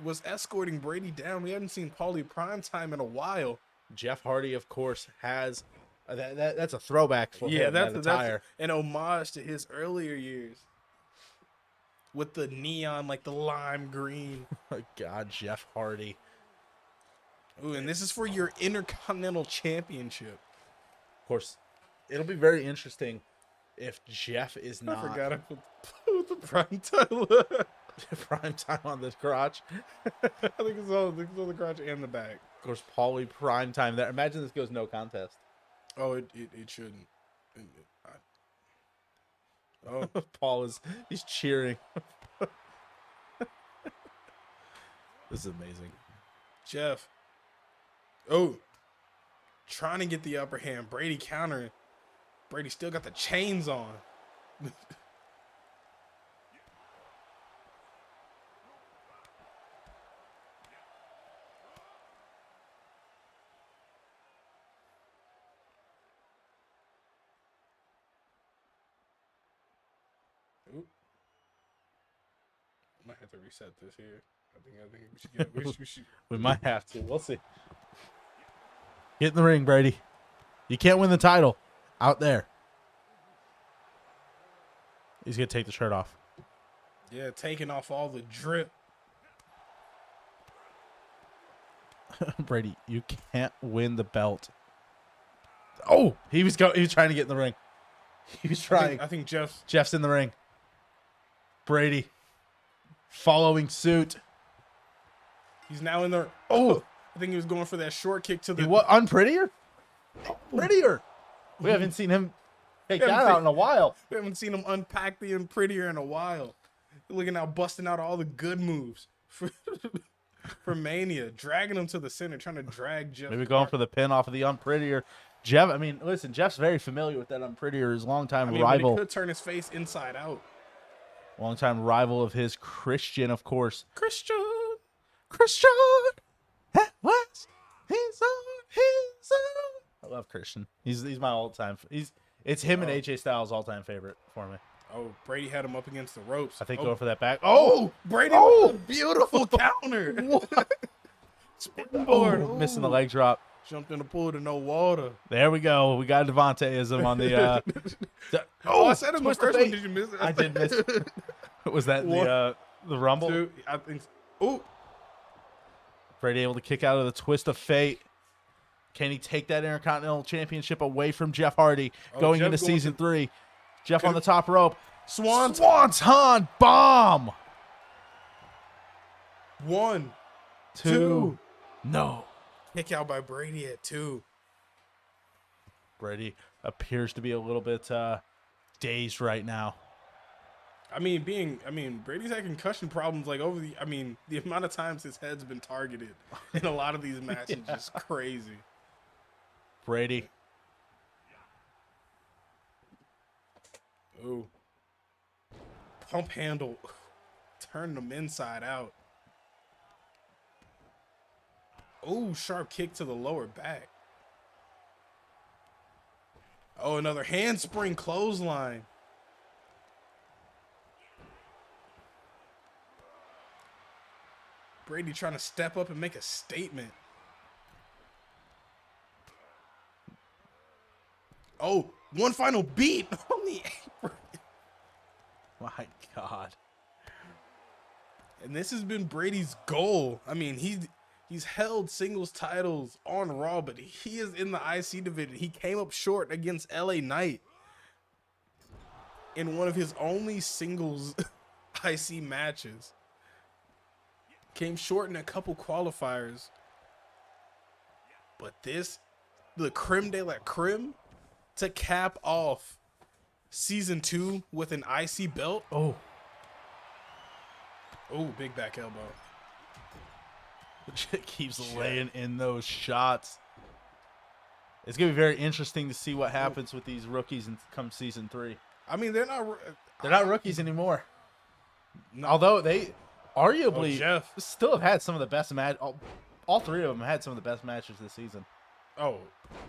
was escorting Brady down. We haven't seen Paulie Primetime in a while. Jeff Hardy, of course, has that's a throwback for him. That's an homage to his earlier years with the neon, like the lime green. Oh my God, Jeff Hardy. Ooh, and this is for your Intercontinental Championship. Of course, it'll be very interesting if Jeff is not. I forgot I put the Primetime. Primetime on the crotch. I think it's on the crotch and the back. Of course, Paulie Primetime there. Imagine this goes no contest. Oh, it shouldn't. Oh, Paul he's cheering. This is amazing. Jeff. Oh, trying to get the upper hand. Brady countering. Brady still got the chains on. Oop. Might have to reset this here. I think we should get. We should. We might have to. We'll see. Get in the ring, Brady. You can't win the title out there. He's gonna take the shirt off. Yeah, taking off all the drip. Brady, you can't win the belt. Oh, he was trying to get in the ring. He was trying. I think Jeff's in the ring. Brady following suit. He's now in there. Oh, I think he was going for that short kick to the. What? Unprettier? Prettier. We haven't seen him take that out in a while. We haven't seen him unpack the Unprettier in a while. Looking out, busting out all the good moves for Mania, dragging him to the center, trying to drag Jeff. Maybe going for the pin off of the Unprettier. Jeff, I mean, listen, Jeff's very familiar with that Unprettier. His longtime rival. But he could turn his face inside out. Longtime rival of his, Christian, of course. Christian. That was his own. I love Christian. He's my all-time. It's him and AJ Styles' all-time favorite for me. Oh, Brady had him up against the ropes. I think going for that back. Oh, Brady with a beautiful counter. Springboard. Oh, missing the leg drop. Jumped in the pool to no water. There we go. We got Devonte-ism on the. I said it in the first one. Did you miss it? I did miss it. Was that the Rumble? Two, I think. Oh. Brady able to kick out of the twist of fate. Can he take that Intercontinental Championship away from Jeff Hardy going into season 3? Jeff on the top rope. Swanton bomb. 1, 2. No. Kick out by Brady at 2. Brady appears to be a little bit dazed right now. Brady's had concussion problems like over the amount of times his head's been targeted in a lot of these matches is just crazy. Brady. Ooh. Pump handle. Turn them inside out. Ooh, sharp kick to the lower back. Oh, another handspring clothesline. Brady trying to step up and make a statement. Oh, one final beat on the apron. My God. And this has been Brady's goal. I mean, he's held singles titles on Raw, but he is in the IC division. He came up short against LA Knight in one of his only singles IC matches. Came short in a couple qualifiers. But the creme de la creme to cap off season 2 with an IC belt. Oh, big back elbow. Keeps laying in those shots. It's going to be very interesting to see what happens with these rookies in come season 3. I mean, they're not rookies anymore. No. Although they arguably Jeff still have had some of the best match. All 3 of them had some of the best matches this season. Oh,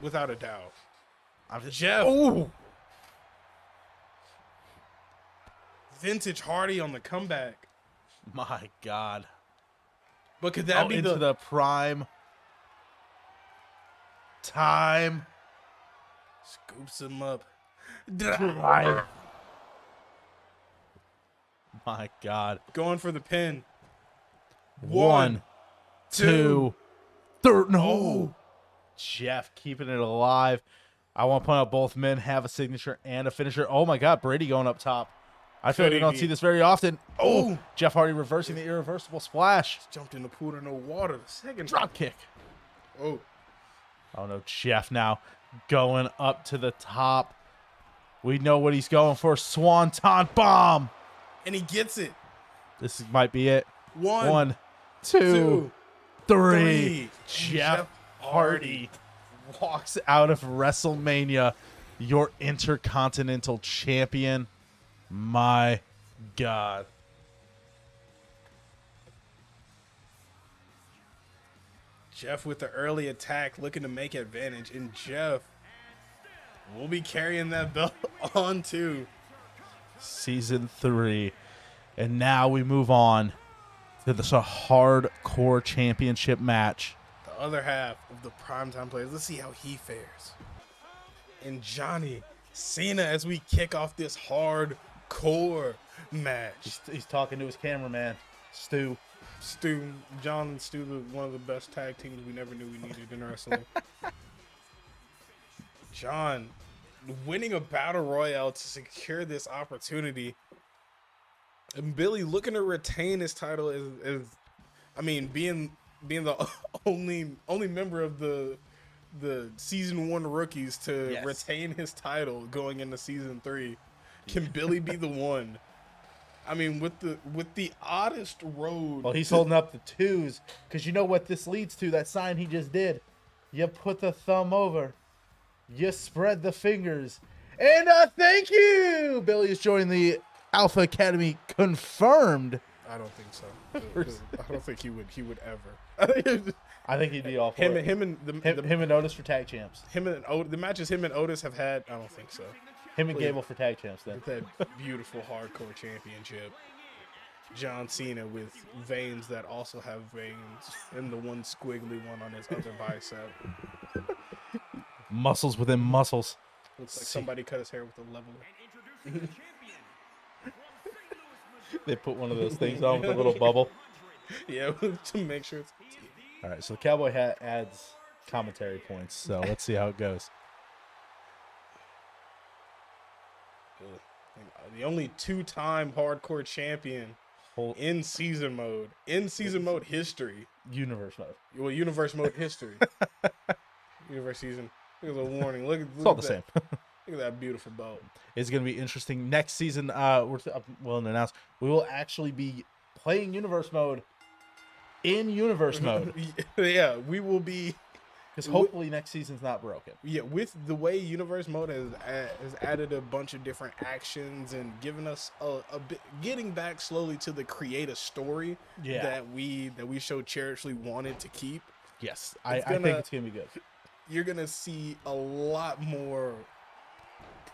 without a doubt. Jeff. Oh. Vintage Hardy on the comeback. My God. But could that be into the prime time? Scoops him up. Drive. My God. Going for the pin. 1, 2, 3. No. Jeff keeping it alive. I want to point out both men have a signature and a finisher. Oh, my God. Brady going up top. I feel like we don't see this very often. Oh, Jeff Hardy reversing the irreversible splash. Just jumped in the pool to no water. The second drop kick. Oh no, Jeff now going up to the top. We know what he's going for. Swanton bomb. And he gets it. This might be it. One, 2, 3. And Jeff Hardy walks out of WrestleMania, your Intercontinental Champion. My God. Jeff with the early attack, looking to make advantage. And Jeff will be carrying that belt on to Season 3. And now we move on to this hardcore championship match. the other half of the primetime players. Let's see how he fares. And Johnny Cena as we kick off this hardcore match. He's talking to his cameraman, Stu. John and Stu, one of the best tag teams we never knew we needed in wrestling. John winning a battle royale to secure this opportunity. And Billie looking to retain his title being the only member of the season 1 rookies to retain his title going into season 3. Can Billie be the one? I mean, with the oddest road. Well, he's holding up the 2s because you know what this leads to, that sign he just did. You put the thumb over. You spread the fingers. And thank you! Billie is joining the Alpha Academy, confirmed. I don't think so. I don't think he would ever. I think he'd be all for it. Him and Otis for tag champs. The matches him and Otis have had, I don't think so. Him and Gable for tag champs then. With that beautiful hardcore championship. John Cena with veins that also have veins, and the one squiggly one on his other bicep. Muscles within muscles. Looks like somebody cut his hair with a leveler. They put one of those things on with a little bubble. Yeah, to make sure it's... All right, so the cowboy hat adds commentary points, so let's see how it goes. The only 2-time hardcore champion in season mode. In season mode history. Universe mode. Well, universe mode history. Universe season. Look at the warning. Look it's all the that. same. Look at that beautiful belt. It's going to be interesting. Next season, we're willing to announce, we will actually be playing universe mode in universe mode. Yeah, we will be. Because hopefully next season's not broken. Yeah, with the way universe mode has added a bunch of different actions and given us a bit, getting back slowly to the creative story that we so cherishly wanted to keep. Yes, I think it's going to be good. You're going to see a lot more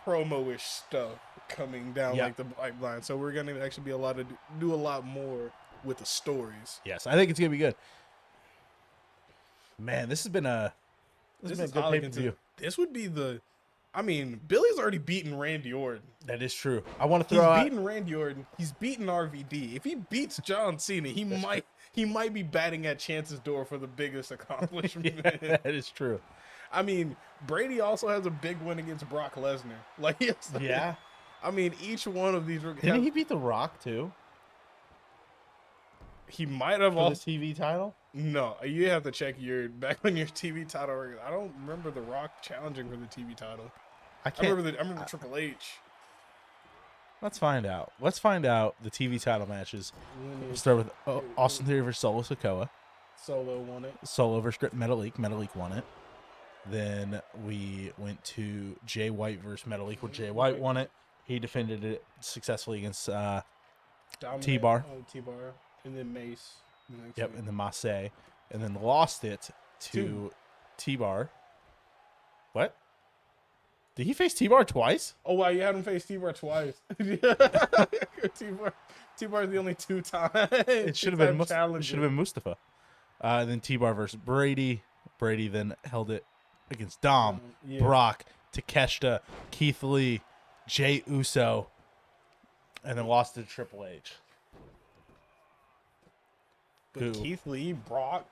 promo-ish stuff coming down like the pipeline. So we're going to actually be do a lot more with the stories. Yes, I think it's going to be good. Man, this has been a good pay-per-view. This would be Billie's already beaten Randy Orton. That is true. I want to throw out... He's beaten Randy Orton. He's beaten RVD. If he beats John Cena, he might be batting at Chance's door for the biggest accomplishment. Yeah, that is true. I mean, Brady also has a big win against Brock Lesnar. Yeah. I mean, each one of these... Didn't he beat The Rock, too? He might have for the TV title. No, you have to check back on your TV title. I don't remember The Rock challenging for the TV title. I remember Triple H. Let's find out. Let's find out the TV title matches. We'll start with Austin Theory versus Solo Sikoa. Solo won it. Solo versus Metalik. Metalik won it. Then we went to Jay White versus Metalik, where Jay White won it. He defended it successfully against T-Bar. T-Bar. And then Mace. Yep, and then Mace. And then lost it to T-Bar. What? Did he face T-Bar twice? Oh, wow, you had him face T-Bar twice. T-Bar is the only 2 times. It should have been Mustafa. Then T-Bar versus Brady. Brady then held it against Dom, Brock, Takeshita, Keith Lee, Jey Uso, and then lost to Triple H. But Keith Lee, Brock.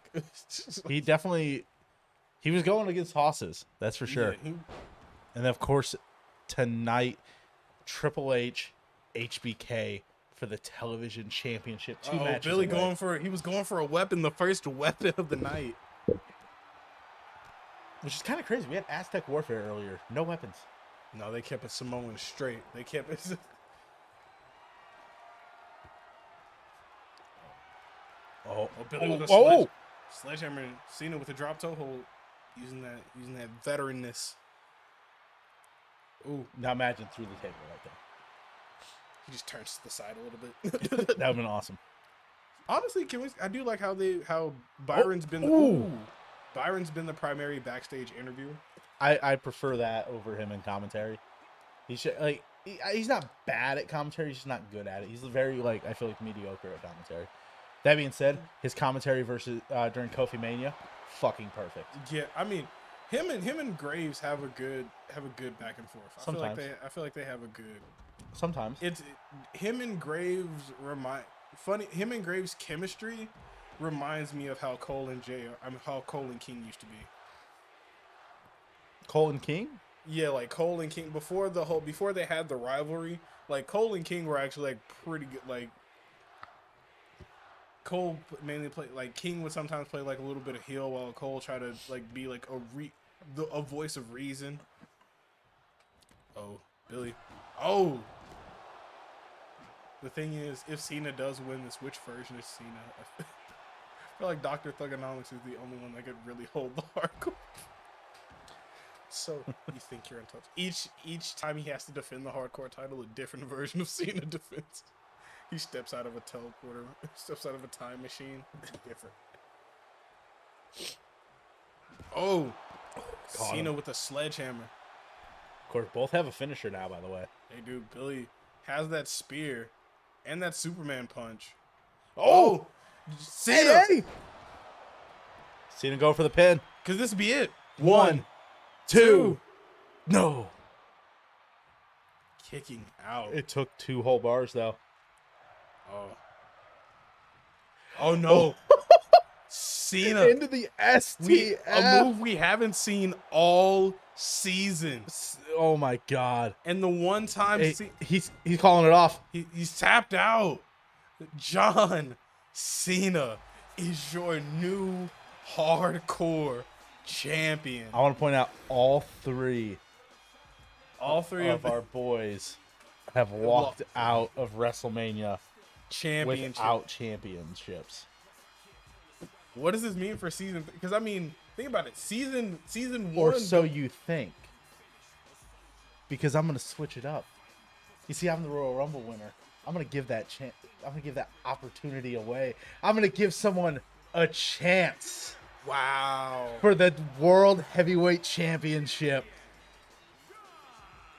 he was going against Hosses, that's for sure. Yeah, and then, of course, tonight, Triple H, HBK for the television championship. 2 matches. Billie he was going for a weapon, the first weapon of the night. Which is kind of crazy. We had Aztec Warfare earlier. No weapons. No, they kept it Samoan straight. They kept it. Billie with a sledgehammer. Cena with a drop toe hold, using that veteranness. Ooh, now imagine through the table right there. He just turns to the side a little bit. That would have been awesome. Honestly, I do like how Byron's been. Byron's been the primary backstage interviewer. I prefer that over him in commentary. He should he's not bad at commentary. He's just not good at it. He's very I feel like mediocre at commentary. That being said, his commentary versus during Kofi Mania, fucking perfect. Yeah, I mean, him and Graves have a good back and forth. Sometimes. I feel like they have a good. Sometimes him and Graves Him and Graves' chemistry reminds me of how Cole and King used to be. Cole and King? Yeah, like Cole and King before they had the rivalry. Like Cole and King were actually pretty good. Like Cole mainly played King would sometimes play a little bit of heel while Cole tried to be a voice of reason. Oh, Billie. Oh. The thing is, if Cena does win this, which version is Cena? I feel like Dr. Thugonomics is the only one that could really hold the hardcore. So you think you're untouchable. Each time he has to defend the hardcore title, a different version of Cena defends. He steps out of a teleporter, steps out of a time machine. Different. Oh, Cena with a sledgehammer. Of course, both have a finisher now, by the way. They do. Billie has that spear and that Superman punch. Oh! Cena! Hey! Cena go for the pin. Because this be it. 1, 2. No. Kicking out. It took 2 whole bars, though. Oh no. Cena. Into the STF. A move we haven't seen all season. Oh my God. And the one time he's calling it off. He's tapped out. John Cena is your new hardcore champion. I want to point out all three of our our boys have walked out of WrestleMania without championships. What does this mean for season? Because I mean, think about it. Season 1. Or so you think. Because I'm gonna switch it up. You see, I'm the Royal Rumble winner. I'm gonna give that chance. I'm gonna give that opportunity away. I'm gonna give someone a chance. Wow. For the World Heavyweight Championship.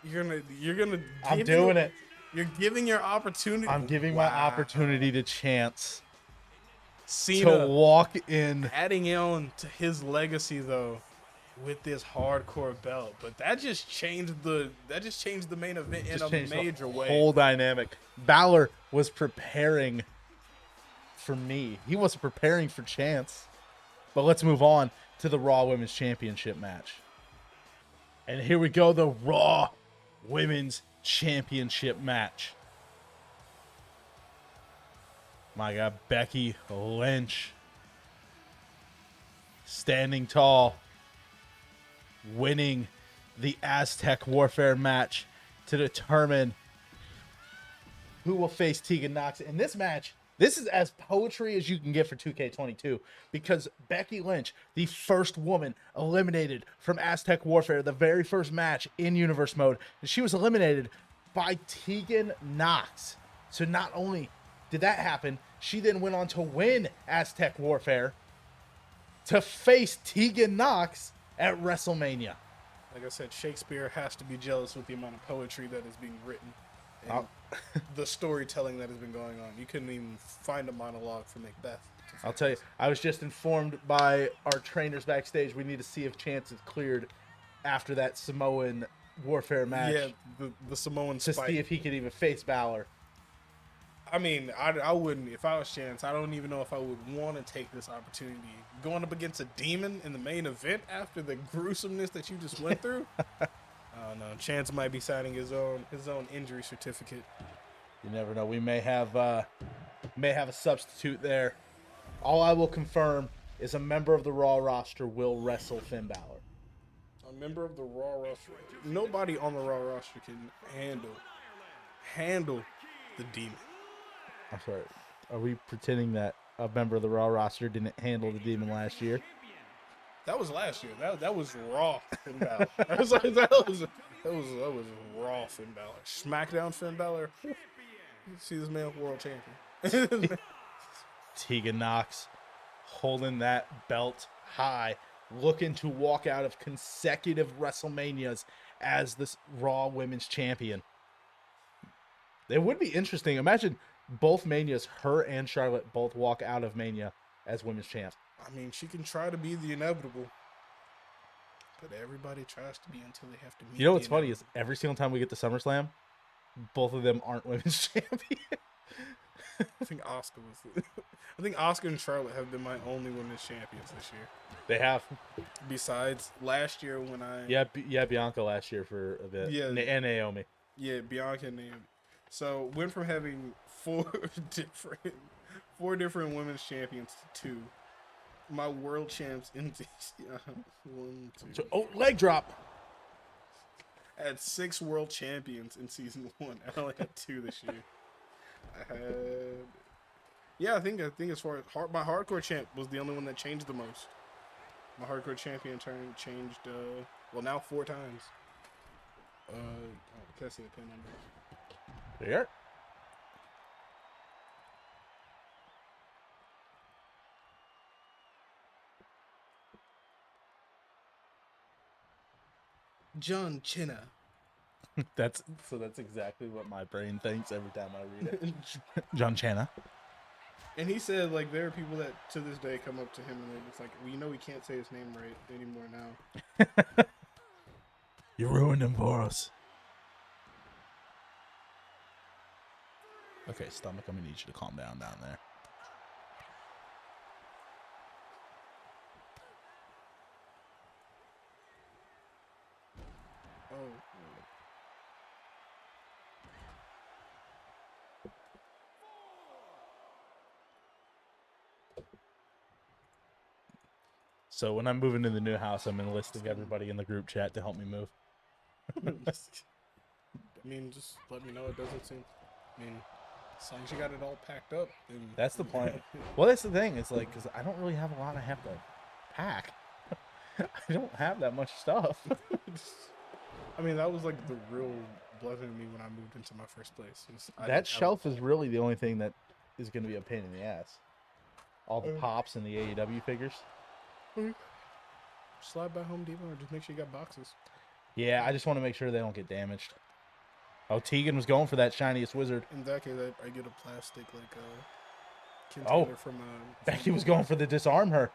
You're gonna. I'm doing it. You're giving your opportunity. I'm giving my opportunity to Chance. Cena to walk in. Adding on to his legacy though, with this hardcore belt. But that just changed the main event in a major way. Whole dynamic. Balor was preparing for me. He wasn't preparing for Chance. But let's move on to the Raw Women's Championship match. And here we go, the Raw Women's Championship match. My God, Becky Lynch standing tall, winning the Aztec Warfare match to determine who will face Tegan Nox. In this match, this is as poetry as you can get for 2K22 because Becky Lynch, the first woman eliminated from Aztec Warfare, the very first match in Universe Mode, and she was eliminated by Tegan Nox. So not only did that happen, she then went on to win Aztec Warfare to face Tegan Nox at WrestleMania. Like I said, Shakespeare has to be jealous with the amount of poetry that is being written and the storytelling that has been going on. You couldn't even find a monologue for Macbeth. I'll tell you, I was just informed by our trainers backstage we need to see if Chance is cleared after that Samoan Warfare match. Yeah, the Samoan to spike. see if he could even face Balor. I mean, I wouldn't. If I was Chance, I don't even know if I would want to take this opportunity. Going up against a demon in the main event after the gruesomeness that you just went through. I don't know. Chance might be signing his own injury certificate. You never know. We may have a substitute there. All I will confirm is a member of the Raw roster will wrestle Finn Balor. A member of the Raw roster. Nobody on the Raw roster can handle the Demon. I'm sorry. Are we pretending that a member of the Raw roster didn't handle the Demon last year? That was last year. That was Raw Finn Balor. that was Raw Finn Balor. Smackdown Finn Balor. See this man world champion. Tegan Knox holding that belt high, looking to walk out of consecutive WrestleManias as this Raw Women's Champion. It would be interesting. Imagine both Manias, her and Charlotte, both walk out of Mania as Women's Champ. I mean, she can try to be the inevitable, but everybody tries to be until they have to meet. You know what's funny is every single time we get to SummerSlam, both of them aren't Women's Champion. I think Asuka was. I think Asuka and Charlotte have been my only women's champions this year. They have. Besides last year when I. Yeah, Bianca last year for a bit. Yeah. And Naomi. Yeah, Bianca and Naomi. So went from having four different women's champions to 2. My world champs in one, two. Leg drop. I had 6 world champions in season 1. I only had 2 this year. I think as far as my hardcore champ was the only one that changed the most. My hardcore champion changed now 4 times. Can I see the pin number? There. John Cena. That's exactly what my brain thinks every time I read it. John Cena. And he said, like, there are people that to this day come up to him and they're just like, well, you know, we can't say his name right anymore now. You ruined him for us. Okay, stomach, I'm gonna need you to calm down there. Oh. So when I'm moving to the new house, I'm enlisting everybody in the group chat to help me move. I mean, just let me know it doesn't seem. I mean, as long as you got it all packed up, then That's the plan. Well, that's the thing. It's like, because I don't really have a lot I have to pack. I don't have that much stuff. I mean, that was like the real blessing to me when I moved into my first place. That shelf is really the only thing that is going to be a pain in the ass. All the pops and the AEW figures. Slide by Home Depot or just make sure you got boxes. Yeah, I just want to make sure they don't get damaged. Oh, Tegan was going for that shiniest wizard. In that case, I get a plastic container from Becky was going for the disarm her.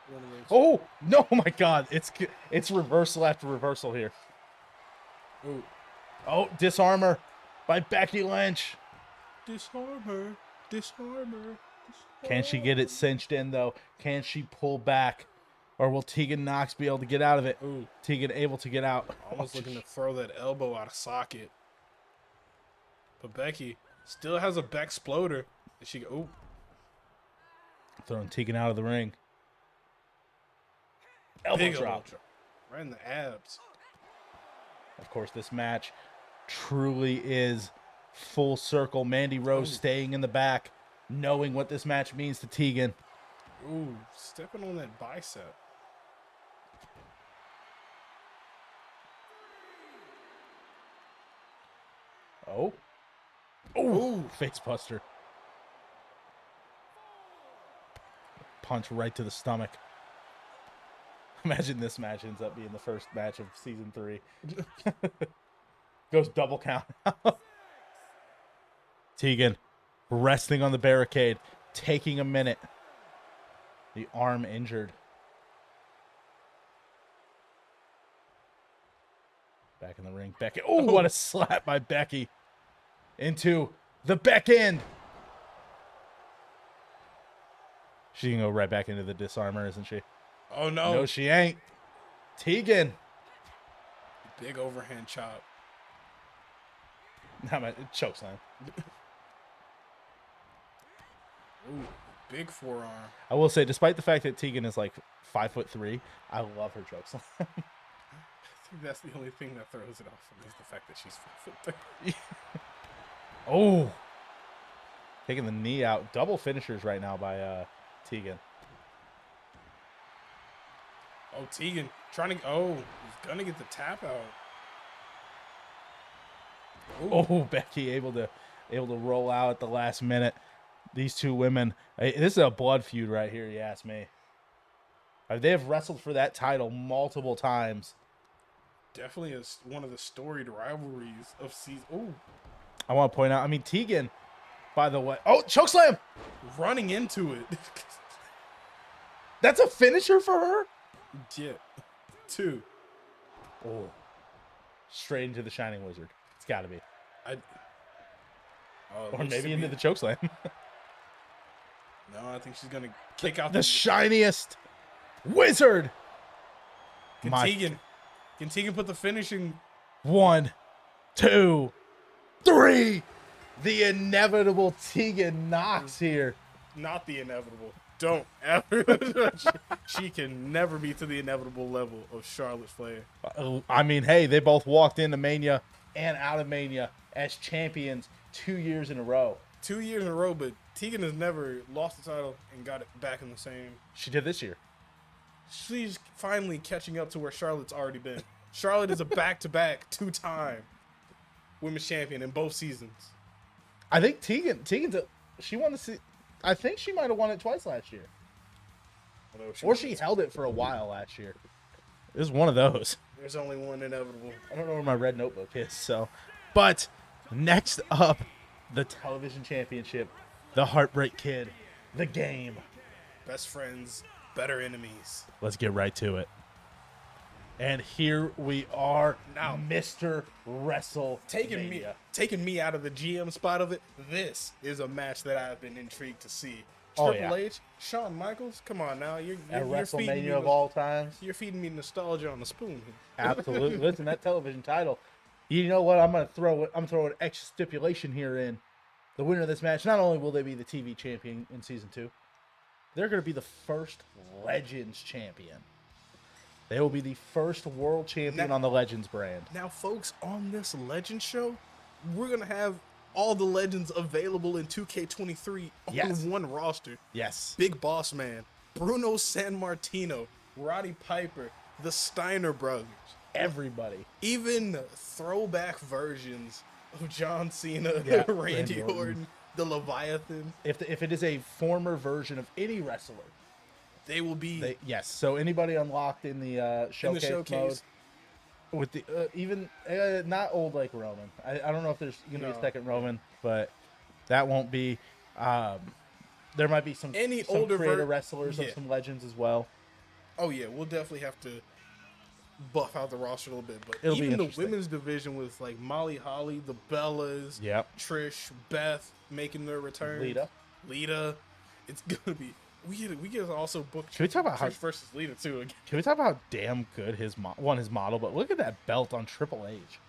one of those. Oh no, my God! It's reversal after reversal here. Ooh. Oh, disarm her by Becky Lynch. Disarm her. Can she get it cinched in though? Can she pull back? Or will Tegan Knox be able to get out of it? Ooh. Tegan able to get out. Almost looking to throw that elbow out of socket. But Becky still has a back exploder. Ooh. Throwing Tegan out of the ring. Elbow drop. Right in the abs. Of course, this match truly is full circle. Mandy Rose staying in the back, knowing what this match means to Tegan. Ooh, stepping on that bicep. Oh. Oh, face buster. Punch right to the stomach. Imagine this match ends up being the first match of season 3. Goes double count. Tegan resting on the barricade, taking a minute. The arm injured. Back in the ring. Becky. Oh, what a slap by Becky. Into the back end. She can go right back into the disarmer, isn't she? Oh, no. No, she ain't. Tegan. Big overhand chop. Chokeslam. Ooh. Big forearm. I will say, despite the fact that Tegan is like 5'3", I love her chokeslam. I think that's the only thing that throws it off for me is the fact that she's 5'3". Oh, taking the knee out. Double finishers right now by Tegan. Oh, Tegan trying to. Oh, he's gonna get the tap out. Ooh. Oh, Becky able to roll out at the last minute. These two women. This is a blood feud right here. You ask me. They have wrestled for that title multiple times. Definitely one of the storied rivalries of season. Oh, I want to point out. I mean, Tegan. By the way, oh, chokeslam! Running into it. That's a finisher for her. Yeah. 2. Oh, straight into the Shining Wizard. It's got to be. Or maybe into the chokeslam. No, I think she's gonna kick out the shiniest wizard. Can Tegan put the finishing? 1, 2, 3. The inevitable Tegan Knox here. Not the inevitable. Don't ever. She can never be to the inevitable level of Charlotte Flair. I mean, hey, they both walked into Mania and out of Mania as champions 2 years in a row. 2 years in a row, but Tegan has never lost the title and got it back in the same. She did this year. She's finally catching up to where Charlotte's already been. Charlotte is a back-to-back 2-time women's champion in both seasons. I think she won the. I think she might have won it twice last year. Or she held it for a while last year. It was one of those. There's only one inevitable. I don't know where my red notebook is, so. But next up, the television championship, the Heartbreak Kid, the game. Best friends, better enemies. Let's get right to it. And here we are now, Mr. WrestleMania. Taking me out of the GM spot of it. This is a match that I've been intrigued to see. Oh, Triple H, Shawn Michaels. Come on now, you're WrestleMania of all times. You're feeding me nostalgia on the spoon here. Absolutely. Listen, that television title. You know what? I'm gonna throw an extra stipulation here in. The winner of this match. Not only will they be the TV champion in season 2, they're gonna be the first Legends champion. They will be the first world champion on the Legends brand. Now, folks, on this Legends show, we're going to have all the Legends available in 2K23 on one roster. Yes. Big Boss Man, Bruno Sammartino, Roddy Piper, the Steiner brothers. Everybody. Even throwback versions of John Cena, Randy Orton, the Leviathan. If it is a former version of any wrestler, they will be. Yes. So anybody unlocked in the showcase mode with the even not old like Roman. I don't know if there's gonna be a second Roman, but that won't be. There might be some older creator wrestlers of some Legends as well. Oh yeah, we'll definitely have to buff out the roster a little bit, but It'll even the women's division with like Molly Holly, the Bellas, Trish, Beth making their return, Lita, it's gonna be. We get also book. Can we talk about Trish versus Lita too? Again. Can we talk about how damn good his model? But look at that belt on Triple H.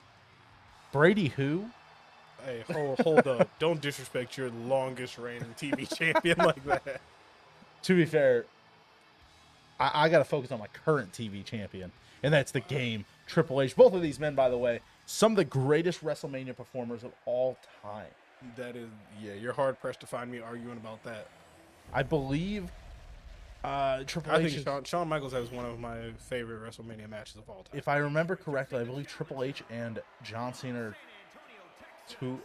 Brady who? Hey, hold up! Don't disrespect your longest reigning TV champion like that. To be fair, I got to focus on my current TV champion, and that's the game, Triple H. Both of these men, by the way, some of the greatest WrestleMania performers of all time. That is, you're hard pressed to find me arguing about that. I believe Triple H. I think Shawn Michaels has one of my favorite WrestleMania matches of all time. If I remember correctly, I believe Triple H and John Cena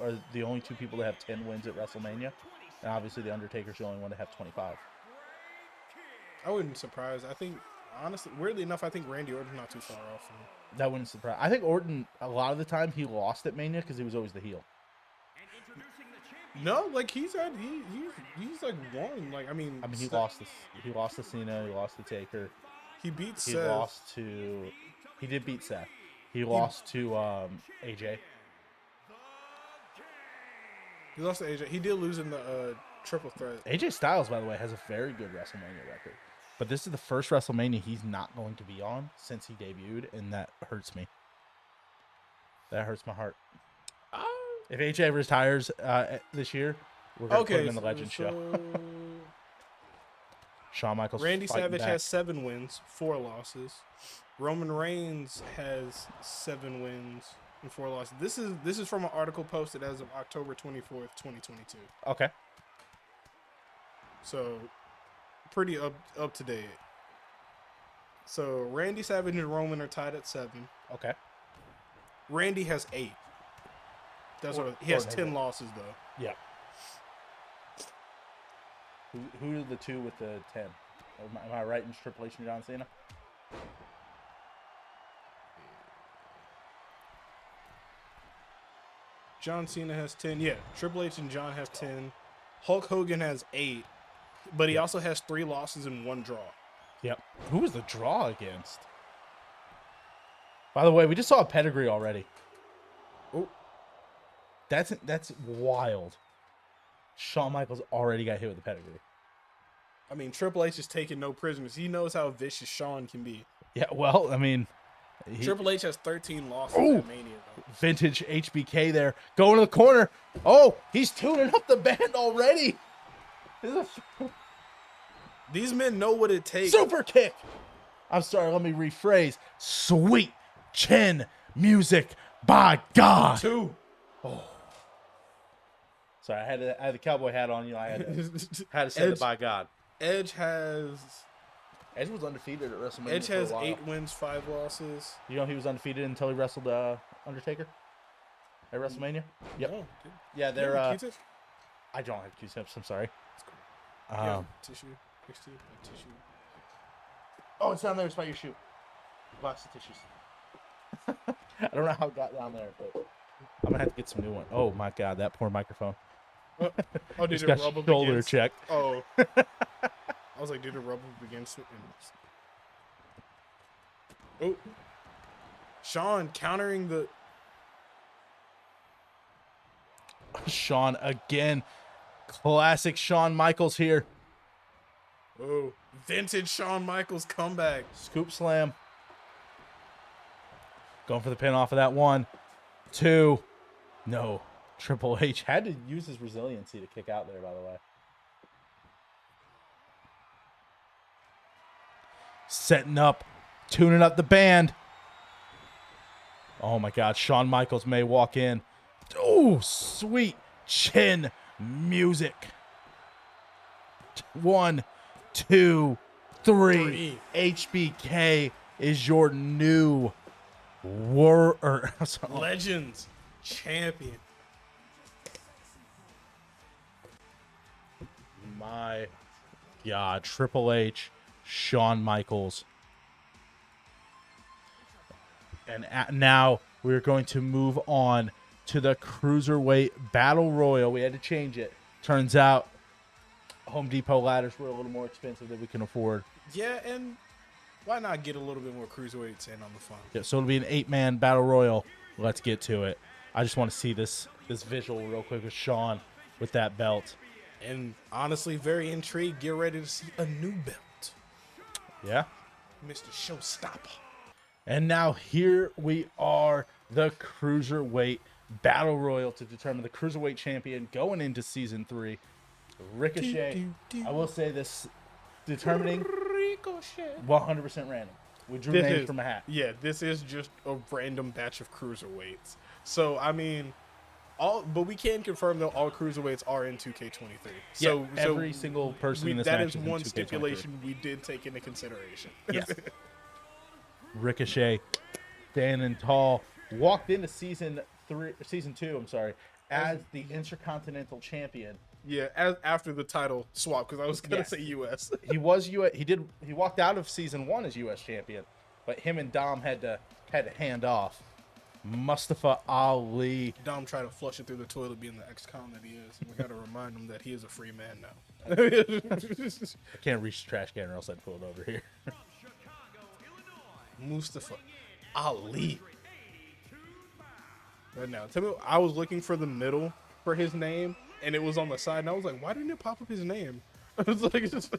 are the only two people that have 10 wins at WrestleMania, and obviously the Undertaker's the only one to have 25. I wouldn't be surprised. I think, honestly, weirdly enough, I think Randy Orton's not too far off from him. That wouldn't surprise. I think Orton, a lot of the time, he lost at Mania because he was always the heel. No, like he's like won. Like I mean he lost this. He lost to Cena. He lost to Taker. He beat Seth. He did beat Seth. He lost to AJ. He lost to AJ. He did lose in the triple threat. AJ Styles, by the way, has a very good WrestleMania record. But this is the first WrestleMania he's not going to be on since he debuted, and that hurts me. That hurts my heart. If AJ retires this year, we're going to put him in the Legend show. Shawn Michaels. Randy fighting Savage back. has 7 wins, 4 losses. Roman Reigns has 7 wins and 4 losses. This is from an article posted as of October 24th, 2022. Okay. So pretty up to date. So Randy Savage and Roman are tied at 7. Okay. Randy has 8. That's what he has 10 losses though. Yeah. Who are the two with the 10? Am I right in Triple H and John Cena? John Cena has 10. Yeah, Triple H and John have 10. Hulk Hogan has 8, but he also has 3 losses and 1 draw. Yep. Who was the draw against? By the way, we just saw a pedigree already. Oh, that's wild. Shawn Michaels already got hit with the pedigree. I mean, Triple H is taking no prisoners. He knows how vicious Shawn can be. Yeah, well, I mean... Triple H has 13 losses at Mania, though. Vintage HBK there. Going to the corner. Oh, he's tuning up the band already. These men know what it takes. Super kick. I'm sorry, let me rephrase. Sweet chin music, by God. 2. Oh. Sorry, I had the cowboy hat on. You know, I had to say it by God. Edge was undefeated at WrestleMania. Edge for a has while. 8 wins, 5 losses. You know he was undefeated until he wrestled Undertaker at WrestleMania. Yep. Oh, dude. Yeah, they're. Q-tips? I don't have Q-tips. I'm sorry. That's cool. Yeah, tissue. Tissue. Oh, it's down there. It's by your shoe. Box of tissues. I don't know how it got down there, but I'm gonna have to get some new one. Oh my God, that poor microphone. Oh, did it got rub up shoulder against? checked. Oh. I was like, did it rub up against it? Oh. Shawn countering the... Shawn again. Classic Shawn Michaels here. Oh. Vintage Shawn Michaels comeback. Scoop slam. Going for the pin off of that 1, 2. No. Triple H had to use his resiliency to kick out there, by the way. Setting up, tuning up the band. Oh my God, Shawn Michaels may walk in. Oh, sweet chin music. 1, 2, 3. HBK is your new Legends champion. My God, Triple H, Shawn Michaels. And now we're going to move on to the Cruiserweight Battle Royal. We had to change it. Turns out Home Depot ladders were a little more expensive than we can afford. Yeah, and why not get a little bit more cruiserweights in on the fun? Yeah, so it'll be an 8-man Battle Royal. Let's get to it. I just want to see this visual real quick with Shawn with that belt. And honestly, very intrigued. Get ready to see a new belt. Yeah. Mr. Showstopper. And now here we are, the Cruiserweight Battle Royal to determine the Cruiserweight champion going into Season 3. Ricochet. I will say this, determining Ricochet. 100% random. We drew names from a hat. Yeah, this is just a random batch of cruiserweights. So, I mean, but we can confirm that all cruiserweights are in 2K23. So, yeah, every single person in this that match is is in one 2K23. stipulation we did take into consideration. Yes. Ricochet, standing tall, walked into season 2, as the Intercontinental Champion. Yeah, after the title swap, because I was gonna say US. He was US. He walked out of season 1 as US champion, but him and Dom had to hand off. Mustafa Ali. Dom tried to flush it through the toilet, being the ex-con that he is. We gotta remind him that he is a free man now. I can't reach the trash can or else I'd pull it over here. Mustafa Ali. Right now, tell me, I was looking for the middle for his name, and it was on the side, and I was like, why didn't it pop up his name? I was like, it's just...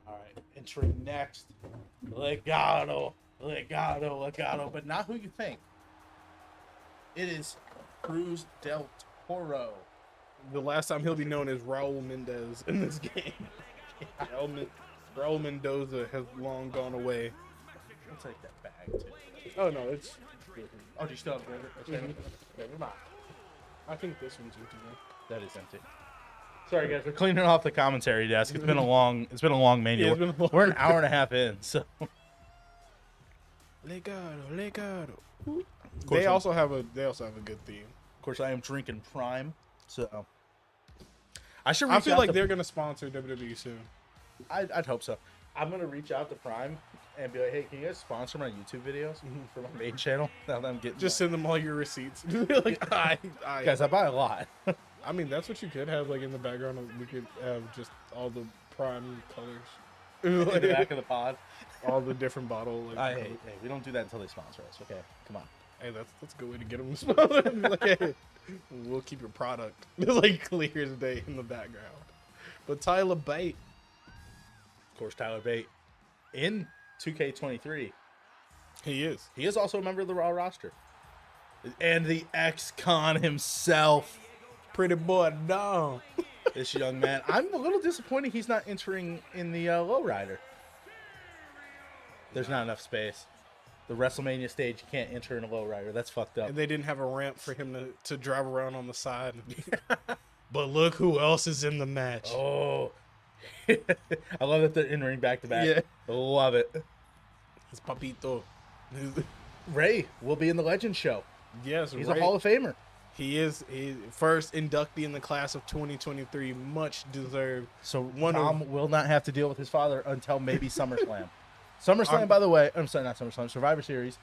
Alright, entering next. Legado. But not who you think. It is Cruz del Toro. The last time he'll be known as Raul Mendez in this game. Raul Mendoza has long gone away. I'll take that bag, too. Oh, no, it's... Oh, do you still have it? Never mind. I think this one's empty, though. That is empty. Sorry, guys. We're cleaning off the commentary desk. It's been a long menu. Yeah, it's been a long- We're an hour and a half in, so... Legado. course They also have a good theme. Of course, I am drinking Prime, so... I should I reach feel out like to... they're gonna sponsor WWE soon. I'd hope so. I'm going to reach out to Prime and be like, hey, can you guys sponsor my YouTube videos for my main channel? Now that I'm getting... Just send them all your receipts. Like, Guys, I buy a lot. I mean, that's what you could have, like, in the background. We could have just all the Prime colors. In the back of the pod. All the different bottle. Like, Hey, we don't do that until they sponsor us, okay? Come on. hey, that's a good way to get them to sponsor. Like, hey, we'll keep your product like clear as day in the background. But Tyler Bate. Of course, Tyler Bate in 2K23. He is. He is also a member of the Raw roster. And the ex-con himself, Pretty boy down. this young man. I'm a little disappointed he's not entering in the lowrider. There's not enough space. The WrestleMania stage, you can't enter in a lowrider. That's fucked up. And they didn't have a ramp for him to drive around on the side. But look who else is in the match. Oh. I love that they're in ring back to back. Yeah. Love it. It's Papito. Ray will be in the Legend Show. Yes, He's right. a Hall of Famer. He is first inductee in the class of 2023. Much deserved. So Tom will not have to deal with his father until maybe SummerSlam. SummerSlam, by the way, I'm sorry, not SummerSlam, Survivor Series,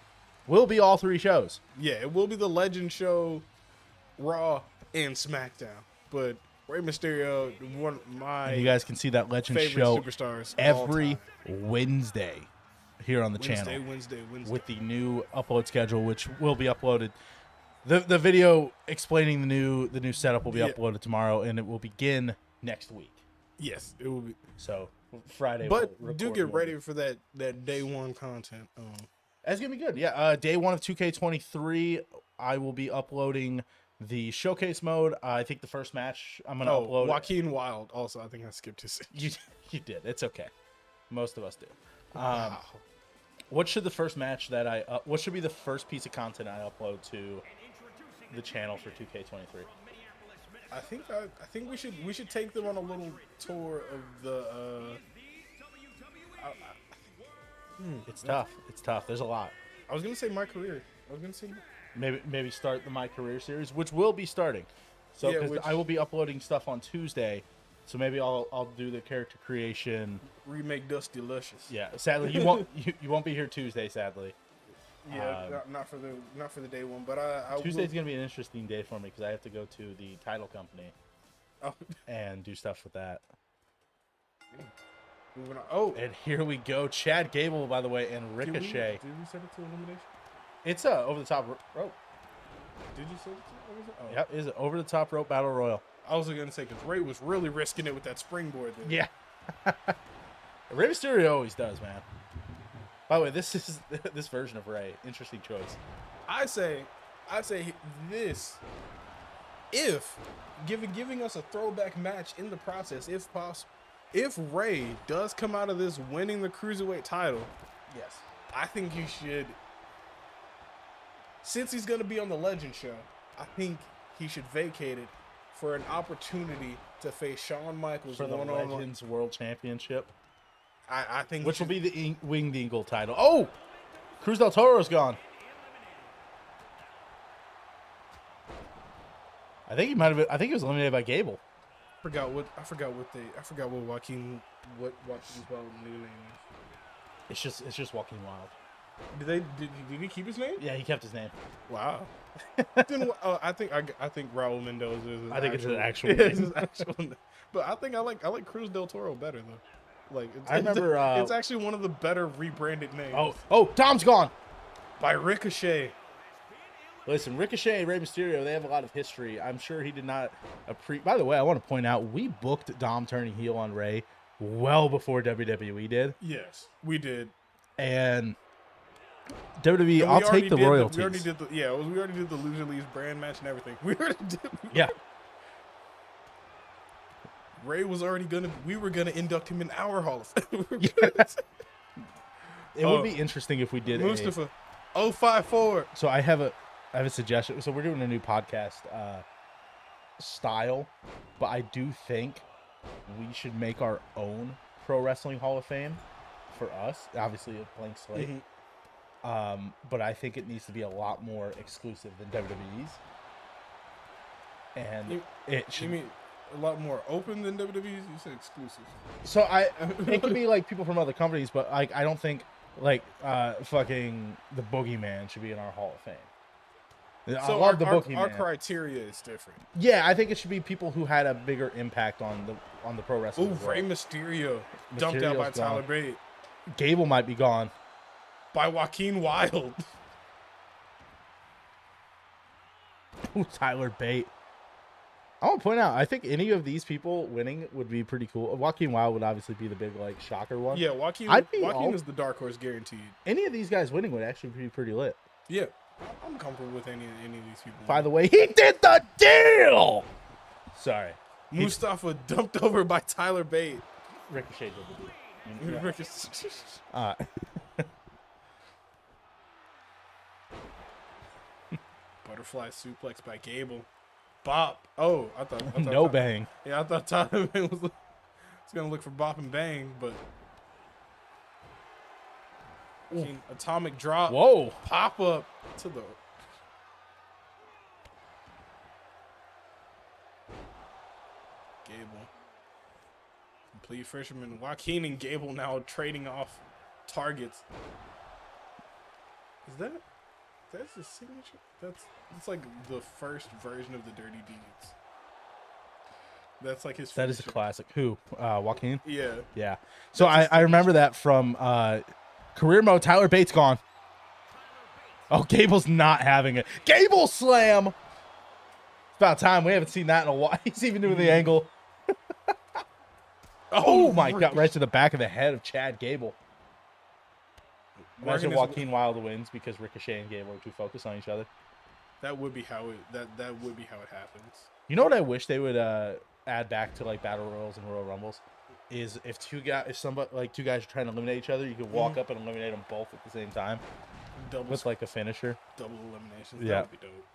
will be all 3 shows. Yeah, it will be the Legend Show, Raw, and SmackDown. But Rey Mysterio, one of my And you guys can see that Legend favorite Show superstars of every all time. Wednesday here on the channel Wednesday. with the new upload schedule, which will be uploaded. The video explaining the new setup will be uploaded tomorrow, and it will begin next week. Yes, it will be. So Friday. But we'll do record get more. ready for that day one content. That's gonna be good. Yeah, day 1 of 2K23, I will be uploading the showcase mode. I think the first match I'm gonna upload. Joaquin Wilde. Also, I think I skipped his. You did. It's okay. Most of us do. Wow. What should the first match that what should be the first piece of content I upload to the channel for 2K23? I think we should take them on a little tour of the. It's tough. It's tough. There's a lot. I was gonna say my career. I was gonna say. Maybe start the My Career series, which will be starting. So Yeah, 'cause I will be uploading stuff on Tuesday, so maybe I'll do the character creation. Remake Dusty Luscious. Yeah. Sadly, you won't be here Tuesday. Sadly, Yeah, not for the day one, but I Tuesday's gonna be an interesting day for me because I have to go to the title company will. and do stuff with that. Moving on. Oh, And here we go, Chad Gable, by the way, and Ricochet. Did we set it to elimination? It's a over the top rope. Did you set it to? Oh. Yep, is it over the top rope battle royal? I was gonna say because Ray was really risking it with that springboard. There. Yeah. Rey Mysterio always does, man. By the way, this is this version of Ray. Interesting choice. I say this. If giving us a throwback match in the process, if possible, if Ray does come out of this winning the Cruiserweight title, Yes. I think he should. Since he's going to be on the Legend Show, I think he should vacate it for an opportunity to face Shawn Michaels For the one-on-one. Legends World Championship, I think which will be the Winged Eagle title. Oh, Cruz del Toro's gone. I think he might have been. I think he was eliminated by Gable. I forgot what Joaquin's new name is. It's just Joaquin Wild. Did he keep his name? Yeah, he kept his name. Wow. Then, I think Raul Mendoza is his I think it's his actual yeah, name. it's his actual name. But I think I like Cruz del Toro better though. Like I remember it's actually one of the better rebranded names. Oh, Tom's gone. By Ricochet. Listen, Ricochet and Rey Mysterio, they have a lot of history. I'm sure he did not By the way, I want to point out, we booked Dom turning heel on Ray well before WWE did. Yes, we did. And WWE, And I'll we already take the did royalties. we already did we already did the loser leaves brand match and everything. We already did. Yeah. Ray was already we were gonna induct him in our Hall of Fame. It would be interesting if we did Mustafa, 054. So I have a suggestion. So we're doing a new podcast style, but I do think we should make our own Pro Wrestling Hall of Fame for us. Obviously a blank slate. Mm-hmm. But I think it needs to be a lot more exclusive than WWE's. And you mean a lot more open than WWE's? You said exclusive. So it could be like people from other companies, but like I don't think like fucking the Boogeyman should be in our Hall of Fame. So I love the Boogeyman. Our criteria is different. Yeah, I think it should be people who had a bigger impact on the pro wrestling. Ooh, Rey Mysterio dumped out by Tyler Bate. Gable might be gone. By Joaquin Wilde. Ooh, Tyler Bate. I want to point out, I think any of these people winning would be pretty cool. Joaquin Wilde would obviously be the big like shocker one. Yeah, Joaquin is the dark horse guaranteed. Any of these guys winning would actually be pretty lit. Yeah, I'm comfortable with any of these people. By the way, he did the deal. Sorry, Mustafa dumped over by Tyler Bate. Ricochet did the deal. Yeah. Butterfly suplex by Gable. Bop. Oh, I thought no bang. Yeah, I thought Tyler Bate was gonna look for bop and bang, but atomic drop. Whoa. Pop up to the Gable. Complete fisherman. Joaquin and Gable now trading off targets. Is that his signature? That's like the first version of the Dirty Deeds. That's like his finisher. That is a classic. Who? Joaquin? Yeah. Yeah. So I remember that from career mode. Tyler Bate's gone. Oh, Gable's not having it. Gable slam. It's about time. We haven't seen that in a while. He's even doing the angle. Oh my God. Right to the back of the head of Chad Gable. Imagine Joaquin Wilde wins because Ricochet and Gable are too focused on each other. That would be how it happens. You know what I wish they would add back to like battle royals and Royal Rumbles is if two guys are trying to eliminate each other, you could walk up and eliminate them both at the same time. With like a finisher. Double eliminations. Yeah. That would be dope.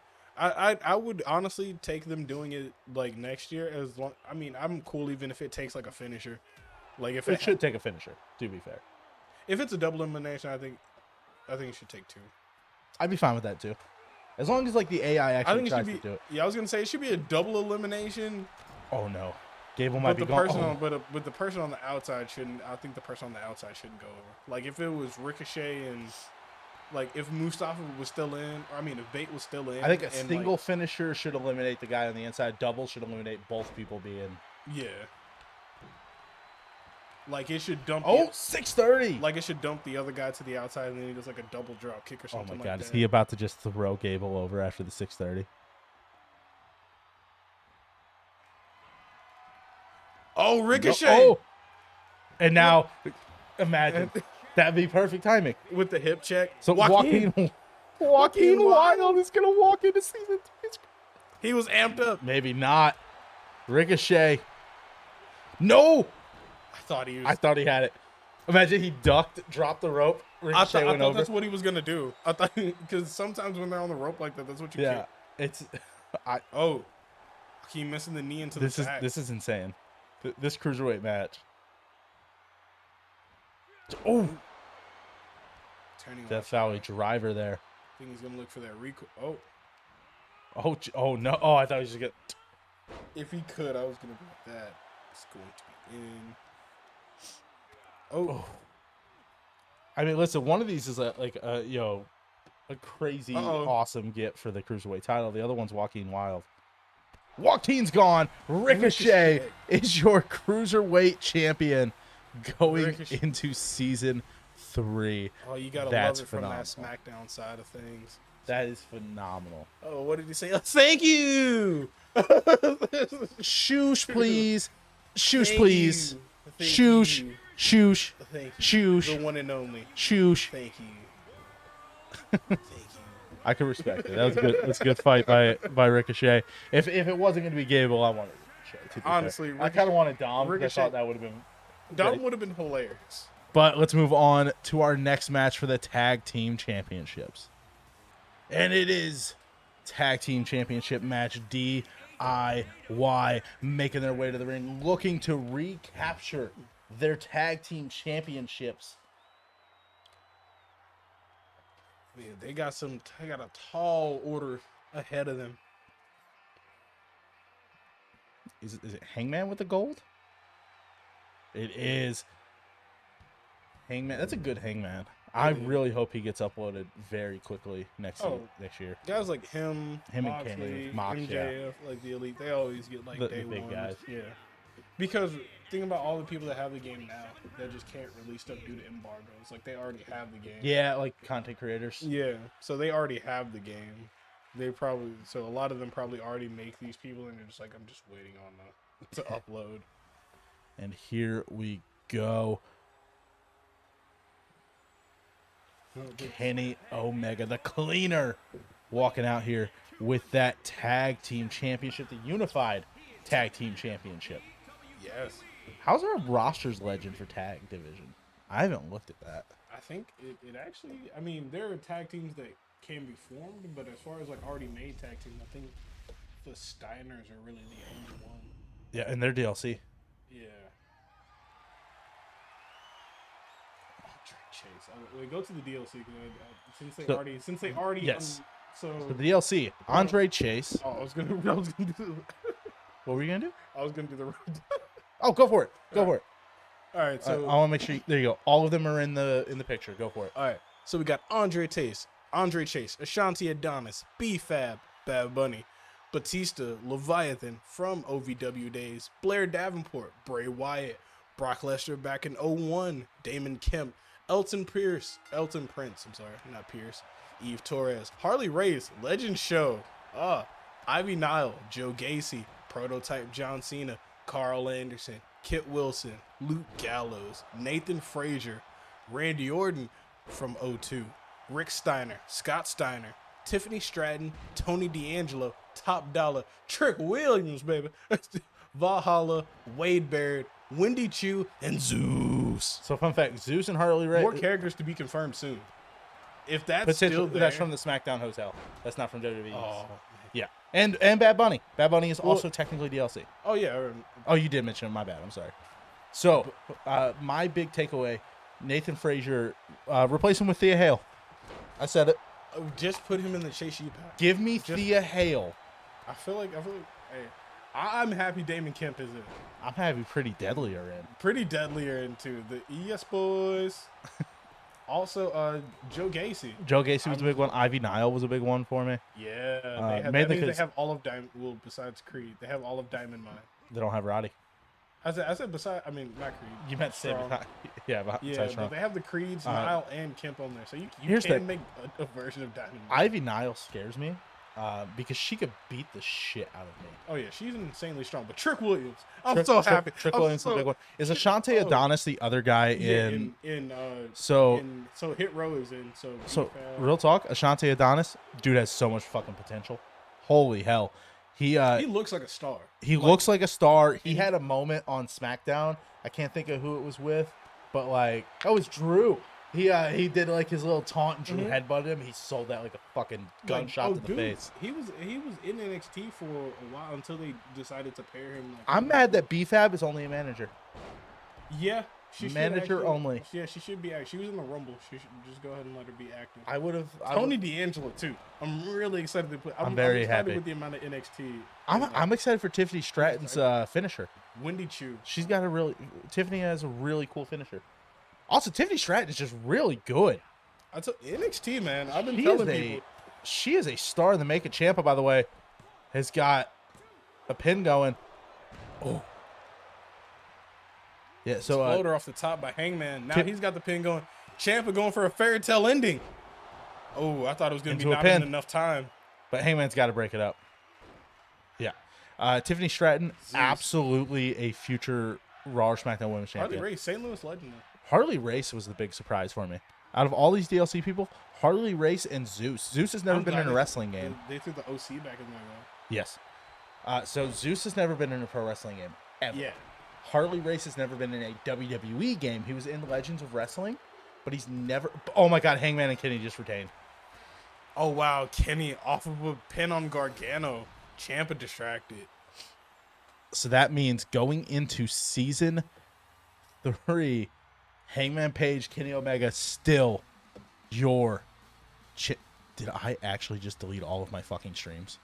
I would honestly take them doing it like next year as long. I mean, I'm cool even if it takes like a finisher. Like if it should take a finisher. To be fair, if it's a double elimination, I think it should take 2. I'd be fine with that too, as long as like the AI actually tries to do it. Yeah, I was gonna say it should be a double elimination. Oh no, Gable might be gone. But the person on the outside shouldn't. I think the person on the outside shouldn't go over. Like if it was Ricochet and. Like, if Mustafa was still in, or I mean, if Bate was still in. I think a single finisher should eliminate the guy on the inside. Double should eliminate both people being. Yeah. Like, it should dump. 630. Like, it should dump the other guy to the outside, and then he does, like, a double drop kick or something like that. Oh, my God. Is he about to just throw Gable over after the 630? Oh, Ricochet. No. Oh. And now, imagine. That'd be perfect timing. With the hip check. So Joaquin Wilde is going to walk into season 3. He was amped up. Maybe not. Ricochet. No. I thought he had it. Imagine he ducked, dropped the rope. Ricochet went over. That's what he was going to do. I thought, because sometimes when they're on the rope like that, that's what you get. Yeah. He missing the knee into the back. This is insane. This cruiserweight match. Oh. Death Valley driver there. I think he's going to look for that recoil. Oh, no. Oh, I thought he was just going to. If he could, I was going to be that. It's going to be in. Oh. I mean, listen, one of these is a crazy, awesome get for the Cruiserweight title. The other one's Joaquin Wilde. Joaquin's gone. Ricochet is your Cruiserweight champion going into season 3. Oh, you gotta love it from that SmackDown side of things. That is phenomenal. Oh, what did he say? Oh, thank you. Shoosh, please. Shoosh, please. Shoosh. Shoosh. Thank you. Shoosh. The one and only. Shoosh. Thank you. I can respect it. That was good. That's a good fight by Ricochet. If it wasn't going to be Gable, I wanted Ricochet. To be Honestly, fair. I kind of wanted Dom because I Ricochet- thought that would have been Dom great. would have been hilarious. But let's move on to our next match for the Tag Team Championships. And it is Tag Team Championship match DIY making their way to the ring, looking to recapture their Tag Team Championships. Yeah, they got a tall order ahead of them. Is it Hangman with the gold? It is Hangman. That's a good Hangman. I really hope he gets uploaded very quickly next year. Guys like him and Moxley, Kenny, Mox, MJF, like the Elite, they always get like The day big one. guys. Yeah. Because think about all the people that have the game now that just can't release stuff due to embargoes. Like they already have the game. Yeah, like content creators. Yeah. So they already have the game. So a lot of them probably already make these people and they're just like, I'm just waiting on to upload. And here we go. Kenny Omega, the cleaner, walking out here with that Tag Team Championship, the unified Tag Team Championship. Yes. How's our roster's legend for tag division? I haven't looked at that. I think it actually, I mean, there are tag teams that can be formed, but as far as like already made tag teams, I think the Steiners are really the only one. Yeah, and they're DLC. Yeah. Chase. Wait, go to the DLC since they already. Yes. So the DLC, Andre Chase. Oh, I was gonna do. What were you gonna do? I was gonna do the. Oh, go for it. Go for it. All right. So I want to make sure. There you go. All of them are in the picture. Go for it. All right. So we got Andre Chase, Ashanti Adonis, B-Fab, Bad Bunny, Batista, Leviathan from OVW days, Blair Davenport, Bray Wyatt, Brock Lesnar back in 01, Damon Kemp, Elton Prince, not Pierce, Eve Torres, Harley Race, Legend Show, Ivy Nile, Joe Gacy, Prototype John Cena, Carl Anderson, Kit Wilson, Luke Gallows, Nathan Frazier, Randy Orton from 02, Rick Steiner, Scott Steiner, Tiffany Stratton, Tony D'Angelo, Top Dollar, Trick Williams, baby, Valhalla, Wade Barrett, Wendy Chu, and Zeus. So fun fact, Zeus and Harley Race. More characters to be confirmed soon. If that's still there. That's from the Smackdown Hotel. That's not from WWE. Oh, yeah. And Bad Bunny. Bad Bunny is also technically DLC. oh yeah. Oh, you did mention him. My bad. I'm sorry. So, my big takeaway, Nathan Frazier, replace him with Thea Hale. I said it. Just put him in the Chase U pack. Give me Thea Hale. I feel like, hey, I'm happy Damon Kemp is in. I'm happy Pretty Deadly are in. Pretty Deadly are into the ES Boys. Also, Joe Gacy. Joe Gacy was a big one. Ivy Nile was a big one for me. Yeah, they have all of Diamond. Well, besides Creed, they have all of Diamond Mine. They don't have Roddy. I said besides. I mean, not Creed. You meant to say Strong. yeah, but they have the Creeds, Nile, and Kemp on there, so you here's can make a version of Diamond Mine. Ivy Nile scares me because she could beat the shit out of me. Oh yeah, she's insanely strong. But Trick Williams, I'm so happy. Trick Williams is a big one. Is Ashanti Adonis the other guy So Hit Row is in. So real talk, Ashanti Adonis, dude has so much fucking potential. Holy hell. He looks like a star. He looks like a star. He had a moment on SmackDown. I can't think of who it was with, but like, that was Drew. He did like his little taunt and Drew headbutted him. He sold that like a fucking gunshot to the face. He was in NXT for a while until they decided to pair him. I'm mad that B-Fab is only a manager. Yeah. Manager only. Yeah, she should be active. She was in the Rumble. She should just go ahead and let her be active. I would have. Tony D'Angelo too. I'm really excited to put. I'm very excited happy with the amount of NXT. I'm excited for Tiffany Stratton's finisher. Wendy Chu. Tiffany has a really cool finisher. Also, Tiffany Stratton is just really good. NXT, man. I've been telling people. She is a star in the making. Ciampa, by the way, has got a pin going. Oh. Yeah, so floater off the top by Hangman. Now he's got the pin going. Ciampa going for a fairy tale ending. Oh, I thought it was going to be not in enough time. But Hangman's got to break it up. Yeah. Tiffany Stratton, absolutely a future Raw or SmackDown Women's Champion. Harley Race, St. Louis legend. Harley Race was the big surprise for me. Out of all these DLC people, Harley Race and Zeus. Zeus has never I'm been glad in a wrestling game. They threw the OC back in there, though. Yes. So Zeus has never been in a pro wrestling game ever. Yeah. Harley Race has never been in a WWE game. He was in Legends of Wrestling, but he's never. Oh my God, Hangman and Kenny just retained. Oh wow, Kenny off of a pin on Gargano. Ciampa distracted. So that means going into season 3, Hangman Page, Kenny Omega still your. Did I actually just delete all of my fucking streams?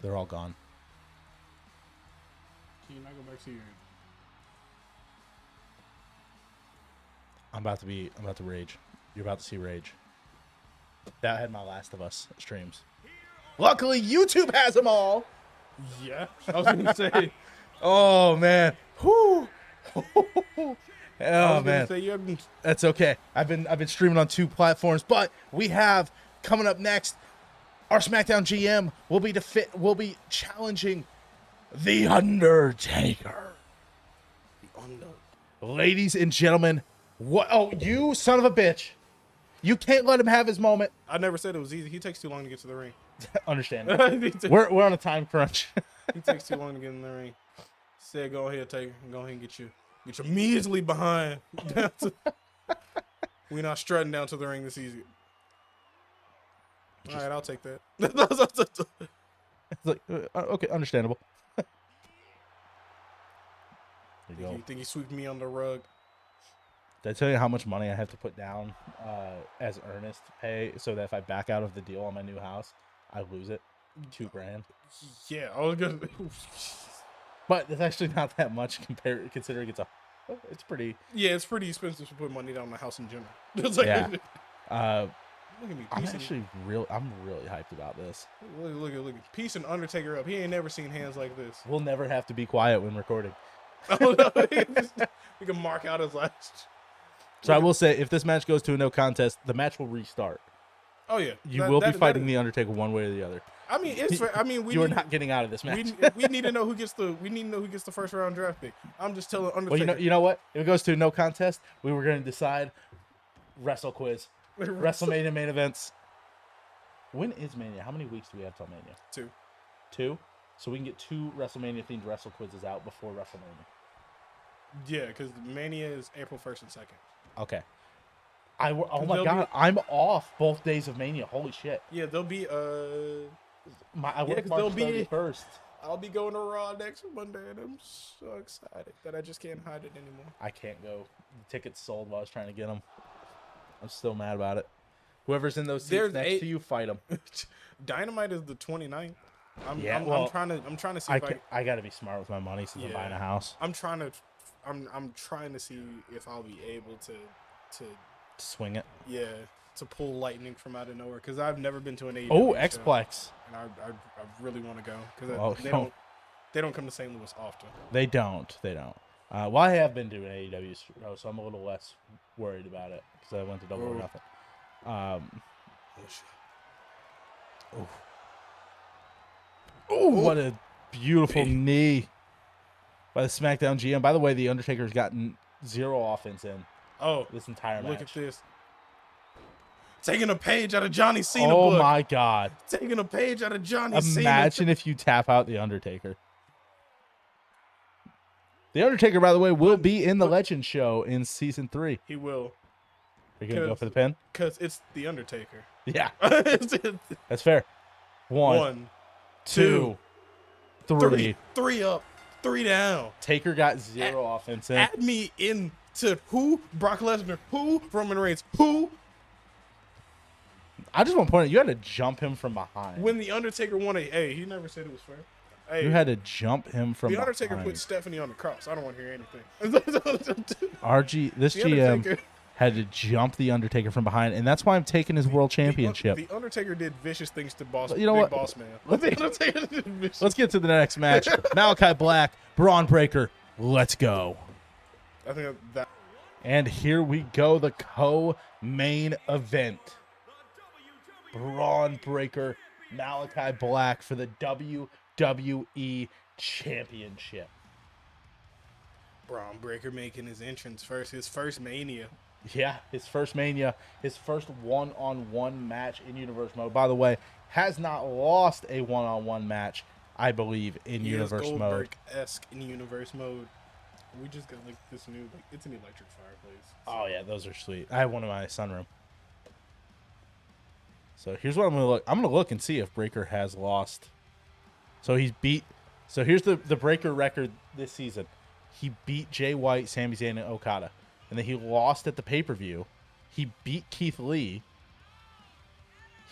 They're all gone. Can you not go back to your? I'm about to rage. You're about to see rage. That had my Last of Us streams. Luckily, YouTube has them all. Yeah, I was gonna say. Oh man. Whew. I Oh was man. gonna say you haven't. That's okay. I've been streaming on 2 platforms, but we have coming up next. Our SmackDown GM will be challenging The Undertaker. Ladies and gentlemen, what? Oh, you son of a bitch! You can't let him have his moment. I never said it was easy. He takes too long to get to the ring. Understand? he We're on a time crunch. takes too long to get in the ring. Said, go ahead, Taker. Go ahead and get your measly behind. We're not strutting down to the ring this easy. All right, I'll take that. It's like, okay, understandable. There you go. You think he sweeped me on the rug? Did I tell you how much money I have to put down as earnest pay so that if I back out of the deal on my new house, I lose it? $2,000. Yeah, I was gonna. But it's actually not that much considering it's pretty. Yeah, it's pretty expensive to put money down on a house in general. It's like, Yeah. Look at me. I'm really hyped about this. Look at Peace and Undertaker up. He ain't never seen hands like this. We'll never have to be quiet when recording. Oh, no, we can mark out his last. So I will say, if this match goes to a no contest, the match will restart. Oh yeah, You will be fighting the Undertaker one way or the other. I mean, it's. I mean, you are not getting out of this match. We need to know who gets the. We need to know who gets the first round draft pick. I'm just telling Undertaker. Well, you know what? If it goes to a no contest, we were going to decide Wrestle Quiz, WrestleMania main events. When is Mania? How many weeks do we have till Mania? 2. So we can get 2 WrestleMania themed Wrestle Quizzes out before WrestleMania. Yeah, because Mania is April 1st and 2nd. Okay. Oh my God, I'm off both days of Mania. Holy shit. Yeah, there'll be I work March 31st. I'll be going to Raw next Monday, and I'm so excited that I just can't hide it anymore. I can't go. The tickets sold while I was trying to get them. I'm still mad about it. Whoever's in those seats next to you, fight them. Dynamite is the 29th. I'm trying to see. I got to be smart with my money since I'm buying a house. I'm trying to see if I'll be able to swing it. Yeah, to pull lightning from out of nowhere because I've never been to an AEW. Oh, Xplex. And I really want to go because they don't come to St. Louis often. They don't. Well, I have been to an AEW show, so I'm a little less worried about it because I went to Double or Nothing. Oh, what a beautiful knee by the SmackDown GM. By the way, the Undertaker's gotten 0 offense in. This entire match. Look at this. Taking a page out of Johnny Cena book. Oh my God. Taking a page out of Johnny Cena. Imagine if you tap out the Undertaker. The Undertaker, by the way, will be in the Legend show in season 3. He will. Are you going to go for the pin? Because it's the Undertaker. Yeah. That's fair. 1, 2, 3. 3 up, 3 down. Taker got 0 offense in. Add me into who? Brock Lesnar. Who? Roman Reigns. Who? I just want to point out, you had to jump him from behind. When the Undertaker won he never said it was fair. Hey, you had to jump him from behind. The Undertaker put Stephanie on the cross. I don't want to hear anything. This GM had to jump the Undertaker from behind, and that's why I'm taking his world championship. The Undertaker did vicious things to Boss Man. Let's get to the next match. Malakai Black, Braun Breaker. Let's go. I think that. And here we go, the co-main event. Braun Breaker, Malakai Black for the WWE Championship. Braun Breaker making his entrance first, his first Mania. Yeah, his first Mania, his first one-on-one match in Universe mode. By the way, has not lost a one-on-one match, I believe, in He is Universe mode. Goldberg-esque in Universe mode. We just got like this new, like it's an electric fireplace. So. Oh yeah, those are sweet. I have one in my sunroom. So here's what I'm gonna look. I'm gonna look and see if Breaker has lost. So he's beat. So here's the Breaker record this season. He beat Jay White, Sami Zayn, and Okada, and then he lost at the pay-per-view. He beat Keith Lee.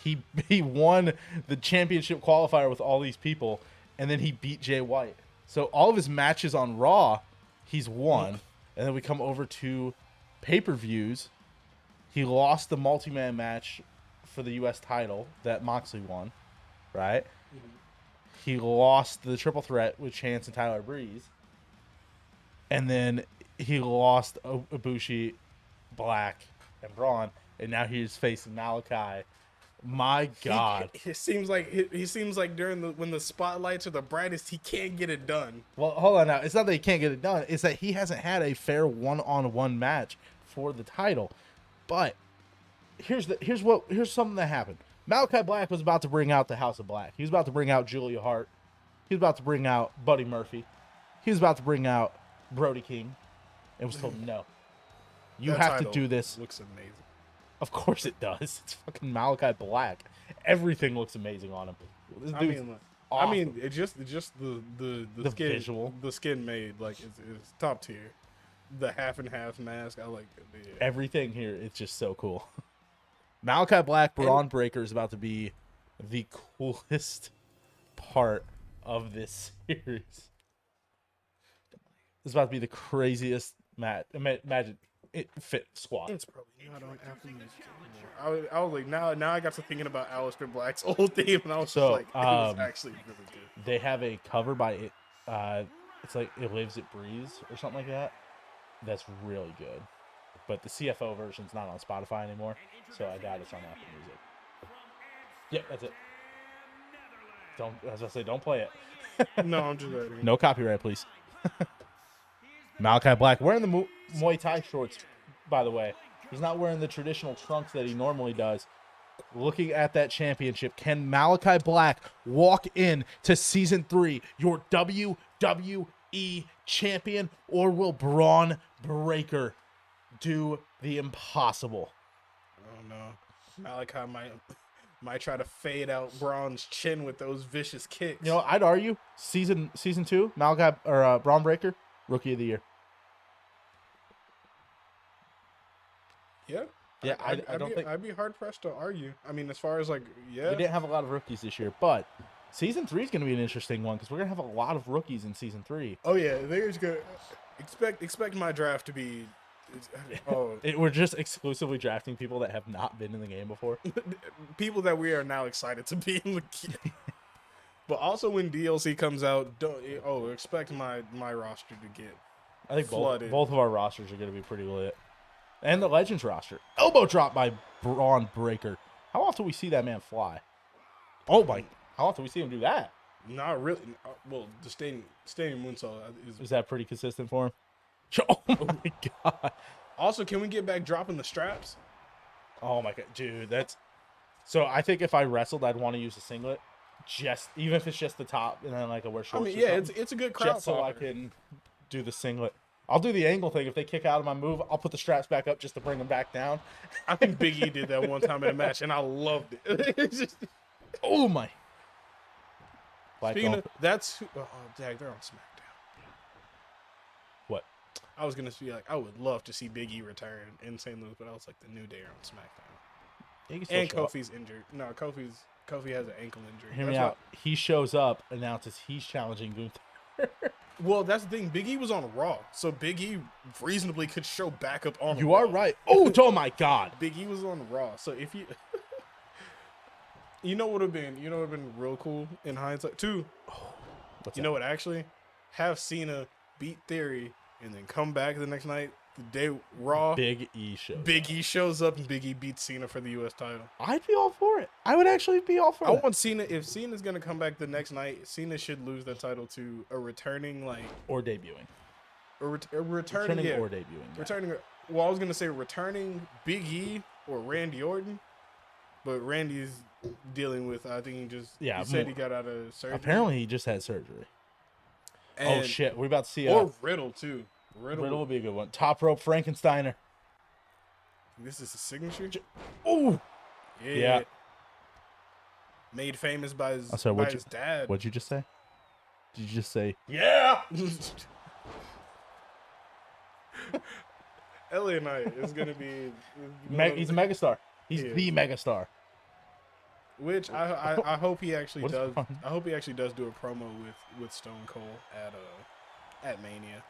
He won the championship qualifier with all these people, and then he beat Jay White. So all of his matches on Raw, he's won, and then we come over to pay-per-views. He lost the multi-man match for the U.S. title that Moxley won, right? Mm-hmm. He lost the triple threat with Chance and Tyler Breeze. And then he lost Ibushi, Black, and Braun, and now he's facing Malakai. My God, he seems like during when the spotlights are the brightest, he can't get it done. Well, hold on now. It's not that he can't get it done. It's that he hasn't had a fair one-on-one match for the title. But here's something that happened. Malakai Black was about to bring out the House of Black. He was about to bring out Julia Hart. He was about to bring out Buddy Murphy. He was about to bring out Brody King, and was told no. You have to do this. Looks amazing. Of course it does. It's fucking Malakai Black. Everything looks amazing on him. This dude's awesome. I mean, it's just the skin, visual, the skin made like it's top tier. The half and half mask, I like it. Yeah. Everything here, it's just so cool. Malakai Black Braun Breaker is about to be the coolest part of this series. It's about to be the craziest match. Imagine it fit squad. It's probably not on Apple Music anymore. I was like, now I got to thinking about Aleister Black's old theme, and I was just like, it was actually really good. They have a cover by it. It's like It Lives, It Breathes or something like that. That's really good. But the CFO version's not on Spotify anymore, so I doubt it's on Apple Music. Yep, that's it. As I say, don't play it. No, I'm just writing. No copyright, please. Malakai Black wearing the Muay Thai shorts, by the way. He's not wearing the traditional trunks that he normally does. Looking at that championship, can Malakai Black walk in to Season 3, your WWE champion, or will Braun Breaker do the impossible? Oh, no. Malakai might try to fade out Braun's chin with those vicious kicks. You know, I'd argue season 2, Malakai or Braun Breaker, Rookie of the Year. Yeah. Yeah, I don't think I'd be hard pressed to argue. I mean, as far as like, yeah, we didn't have a lot of rookies this year, but Season 3 is going to be an interesting one because we're going to have a lot of rookies in Season 3. Oh yeah, there's good. Expect my draft to be. We're just exclusively drafting people that have not been in the game before. People that we are now excited to be in the game. But also when DLC comes out, expect my roster to get. I think flooded. both of our rosters are going to be pretty lit. And the Legends roster. Elbow drop by Braun Breaker. How often we see that man fly? Oh my! How often we see him do that? Not really. Well, the stadium moonsault is that pretty consistent for him? Oh my God! Also, can we get back dropping the straps? Oh my God, dude, that's. So I think if I wrestled, I'd want to use a singlet, even if it's just the top, and then like I wear shorts. I mean, yeah, it's a good crowd. Just so I can do the singlet. I'll do the angle thing. If they kick out of my move, I'll put the straps back up just to bring them back down. I think Big E did that one time in a match, and I loved it. It's just, oh my! Speaking of, that's dang, they're on SmackDown. What? I was gonna be like, I would love to see Big E return in St. Louis, but I was like, the New Day are on SmackDown. And Kofi's injured. No, Kofi has an ankle injury. Hear me out. He shows up, announces he's challenging Gunther. Well, that's the thing. Big E was on Raw, so Big E reasonably could show back up on. You Raw. Are right. Oh my God! Big E was on Raw, so if you, you know what would have been real cool in hindsight too. You know what? Actually, have Cena beat Theory and then come back the next night. The day Raw, Big E shows up and Big E beats Cena for the U.S. title. I'd be all for it. I would actually be all for it. I want Cena. If Cena's gonna come back the next night, Cena should lose that title to a returning or debuting. Returning or debuting. Yeah. Returning. Well, I was gonna say returning Big E or Randy Orton, but Randy's dealing with. I think he said he got out of surgery. Apparently, he just had surgery. And, oh shit, we're about to see. Or Riddle too. Riddle will be a good one. Top rope Frankensteiner. This is a signature. Ooh. Yeah. Made famous by his dad. What'd you just say? Did you just say? Yeah. LA Knight is gonna be. He's a megastar. He's the megastar. Which I hope he actually does. I hope he actually does do a promo with Stone Cold at Mania.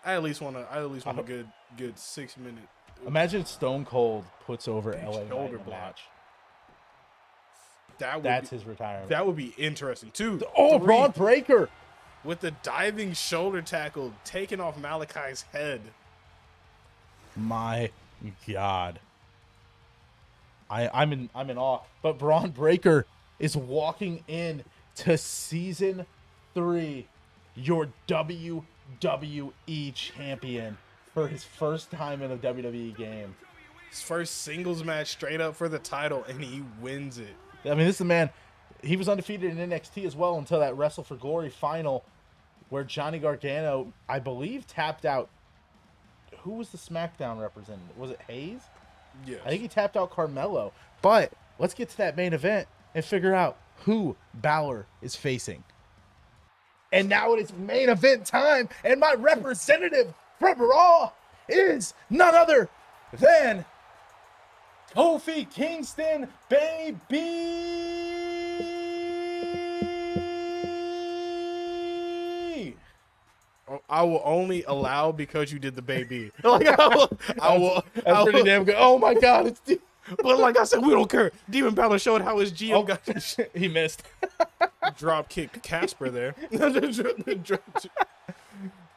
I at least want a good 6 minute. Imagine Stone Cold puts over LA Knight in a match. That's his retirement. That would be interesting too. Braun Breaker with the diving shoulder tackle taking off Malakai's head. My God. I'm in awe. But Braun Breaker is walking in to season 3, your WWE champion for his first time in a WWE game. His first singles match straight up for the title, and he wins it. I mean, this is the man. He was undefeated in NXT as well until that Wrestle for Glory final where Johnny Gargano, I believe, tapped out. Who was the SmackDown representative? Was it Hayes? Yes. I think he tapped out Carmelo. But let's get to that main event and figure out who Balor is facing. And now it is main event time, and my representative from Raw is none other than Kofi Kingston, baby. I will only allow because you did the baby. Like I will. That's pretty damn good. Oh my God, it's but like I said, we don't care. Demon Balor showed how his GM got. He missed. Drop kick Casper there.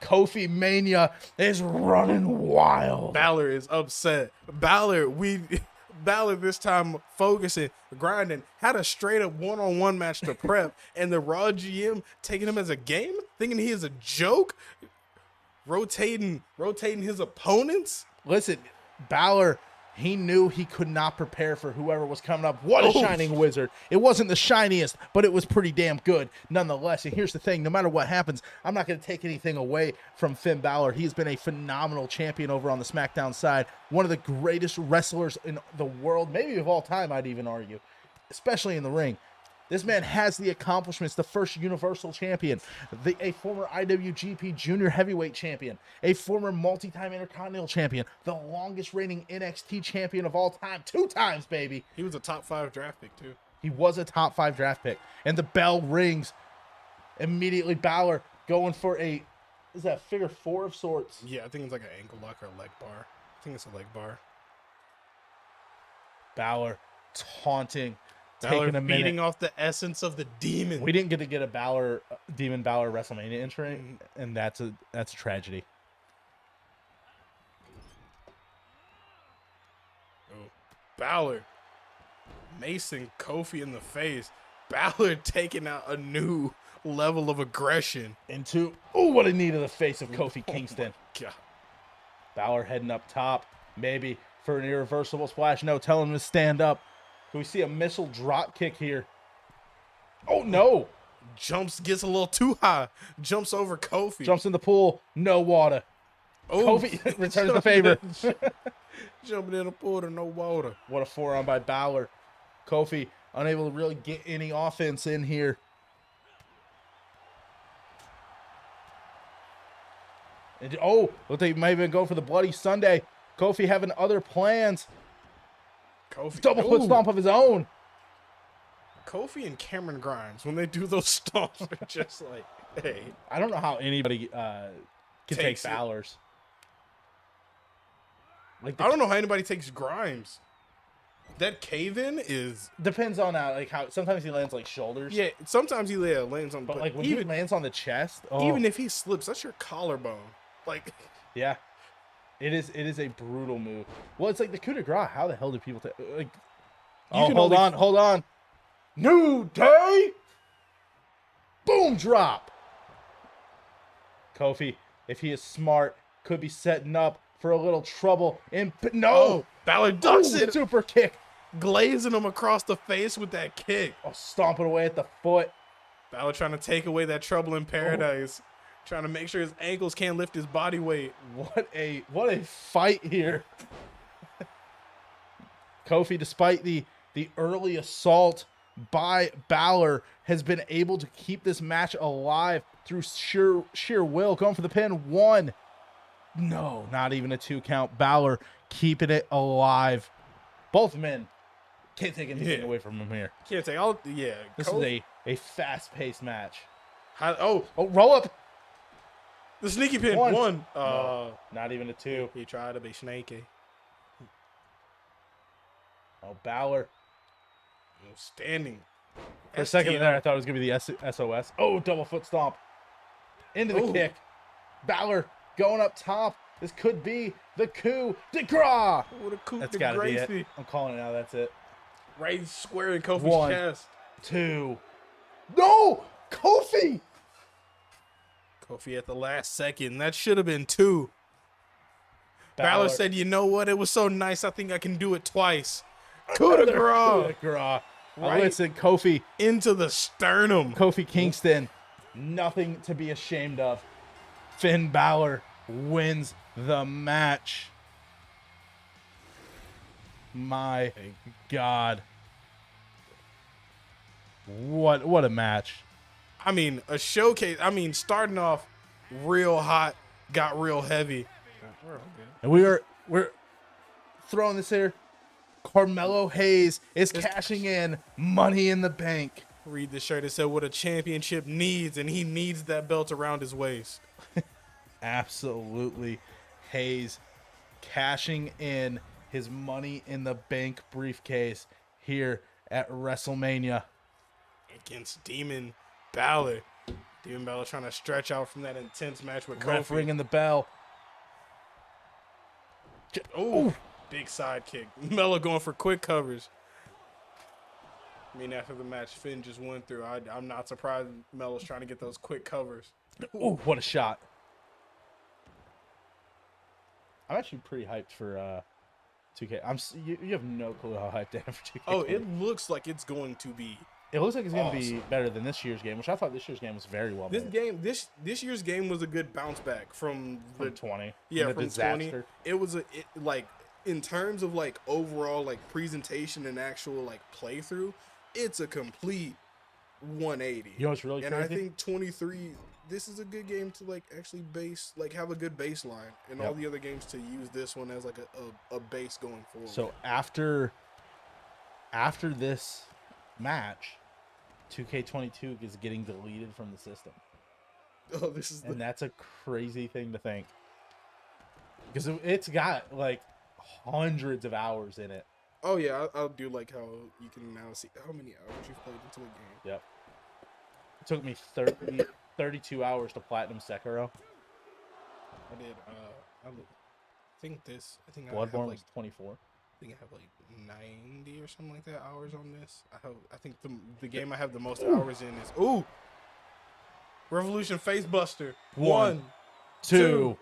Kofi Mania is running wild. Balor is upset. Balor this time focusing, grinding, had a straight up one-on-one match to prep, and the Raw GM taking him as a game, thinking he is a joke, rotating his opponents. Listen, Balor, he knew he could not prepare for whoever was coming up. What a shining wizard. It wasn't the shiniest, but it was pretty damn good nonetheless. And here's the thing, no matter what happens, I'm not going to take anything away from Finn Balor. He's been a phenomenal champion over on the SmackDown side. One of the greatest wrestlers in the world, maybe of all time, I'd even argue, especially in the ring. This man has the accomplishments, the first Universal Champion, a former IWGP Junior Heavyweight Champion, a former multi-time Intercontinental Champion, the longest reigning NXT Champion of all time, 2 times, baby. He was a top 5 draft pick, too. He was a top 5 draft pick. And the bell rings. Immediately, Balor going for is that figure 4 of sorts? Yeah, I think it's like an ankle lock or a leg bar. I think it's a leg bar. Balor taunting. Balor feeding off the essence of the demon. We didn't get to get a Demon Balor WrestleMania entry, and that's a tragedy. Oh, Balor, Mason Kofi in the face. Balor taking out a new level of aggression. What a knee to the face of Kofi Kingston. Oh God. Balor heading up top, maybe for an irreversible splash. No, tell him to stand up. Can we see a missile drop kick here? Oh, no. Gets a little too high. Jumps over Kofi. Jumps in the pool. No water. Oh, Kofi returns the favor. Jumping in the pool to no water. What a forearm by Balor. Kofi unable to really get any offense in here. And, look like they might even go for the Bloody Sunday. Kofi having other plans. Kofi. Double foot stomp of his own. Kofi and Cameron Grimes, when they do those stomps, they're just like, hey. I don't know how anybody can take Balor's. Like I don't know how anybody takes Grimes. That cave-in is... Depends on how sometimes he lands like shoulders. Yeah, sometimes he lands on... But like when he lands on the chest... Even if he slips, that's your collarbone. Like... Yeah. It is a brutal move. Well, it's like the coup de grace. How the hell do people take... hold on. New Day! Boom drop! Kofi, if he is smart, could be setting up for a little trouble. No! Oh, Balor ducks it. Super kick. Glazing him across the face with that kick. Oh, stomping away at the foot. Balor trying to take away that trouble in paradise. Trying to make sure his ankles can't lift his body weight. What a fight here. Kofi, despite the early assault by Balor, has been able to keep this match alive through sheer will. Going for the pin. 1. No, not even a 2 count. Balor keeping it alive. Both men can't take anything away from him here. Can't take all. Yeah. This is a fast-paced match. Oh, roll up. The sneaky pin. 1. No, not even a 2. He tried to be snaky. Oh, Balor. Standing. For a second there, I thought it was going to be the SOS. Oh, double foot stomp. Into the kick. Balor going up top. This could be the coup de grace. What a coup That's de got to be grace. it. I'm calling it now. That's it. Right square in Kofi's 1, chest. 2. No! Kofi! Kofi at the last second. That should have been 2. Balor said, you know what? It was so nice. I think I can do it twice. Coup de grace. Coup de grace. Right Listen, Kofi. into the sternum. Kofi Kingston. Nothing to be ashamed of. Finn Balor wins the match. My God. What a match. I mean, a showcase. I mean, starting off real hot, got real heavy. We're all good. And we're throwing this here. Carmelo Hayes is cashing in Money in the Bank. Read the shirt. It said what a championship needs, and he needs that belt around his waist. Absolutely. Hayes cashing in his Money in the Bank briefcase here at WrestleMania. Against Demon Balor. Demon Balor trying to stretch out from that intense match with Ref Kofi. ringing the bell. Oh, big side kick. Melo going for quick covers. I mean, after the match Finn just went through, I'm not surprised Melo's trying to get those quick covers. Ooh, what a shot. I'm actually pretty hyped for 2K. You have no clue how hyped I am for 2K. Oh, it looks like it's going to be. It looks like it's going to awesome. be better than this year's game, which I thought this year's game was very well This made. game, this year's game was a good bounce back from the 20. Yeah, the from disaster. 20. It was like in terms of like overall like presentation and actual like playthrough, it's a complete 180. You know what's really and crazy? I think 23. This is a good game to like actually have a good baseline, and all the other games to use this one as like a base going forward. So after this match, 2K22 is getting deleted from the system. Oh, this is and that's a crazy thing to think. Because it's got like hundreds of hours in it. Oh yeah, I do like how you can now see how many hours you've played into a game. Yep. It took me 32 hours to platinum Sekiro. I did. I think Bloodborne I have was 24. I think I have like 90 or something like that hours on this. I think the game I have the most hours in is Revolution Facebuster. 1, 2,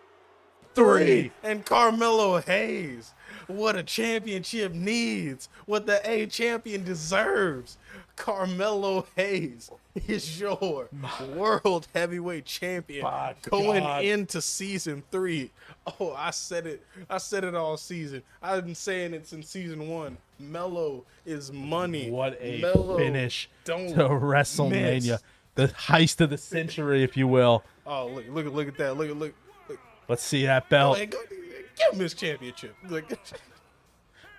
3, and Carmelo Hayes. What a championship needs. What the A champion deserves. Carmelo Hayes is your world heavyweight champion going into season 3. Oh, I said it all season. I've been saying it since season 1. Melo is money. What a finish to WrestleMania. Miss. The heist of the century, if you will. Oh, look at that. Look. Let's see that belt. Hey, give him his championship.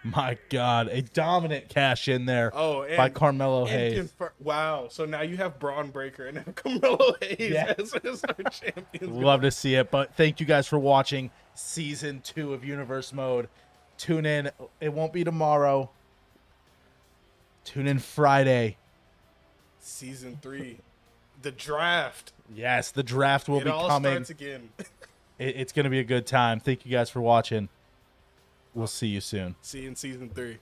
My God, a dominant cash in there by Carmelo Hayes. Wow, so now you have Braun Breaker and Carmelo Hayes as our champion. Love to see it, but thank you guys for watching Season 2 of Universe Mode. Tune in. It won't be tomorrow. Tune in Friday. Season 3. The draft. Yes, the draft will be coming. It all starts again. It's going to be a good time. Thank you guys for watching. We'll see you soon. See you in Season 3.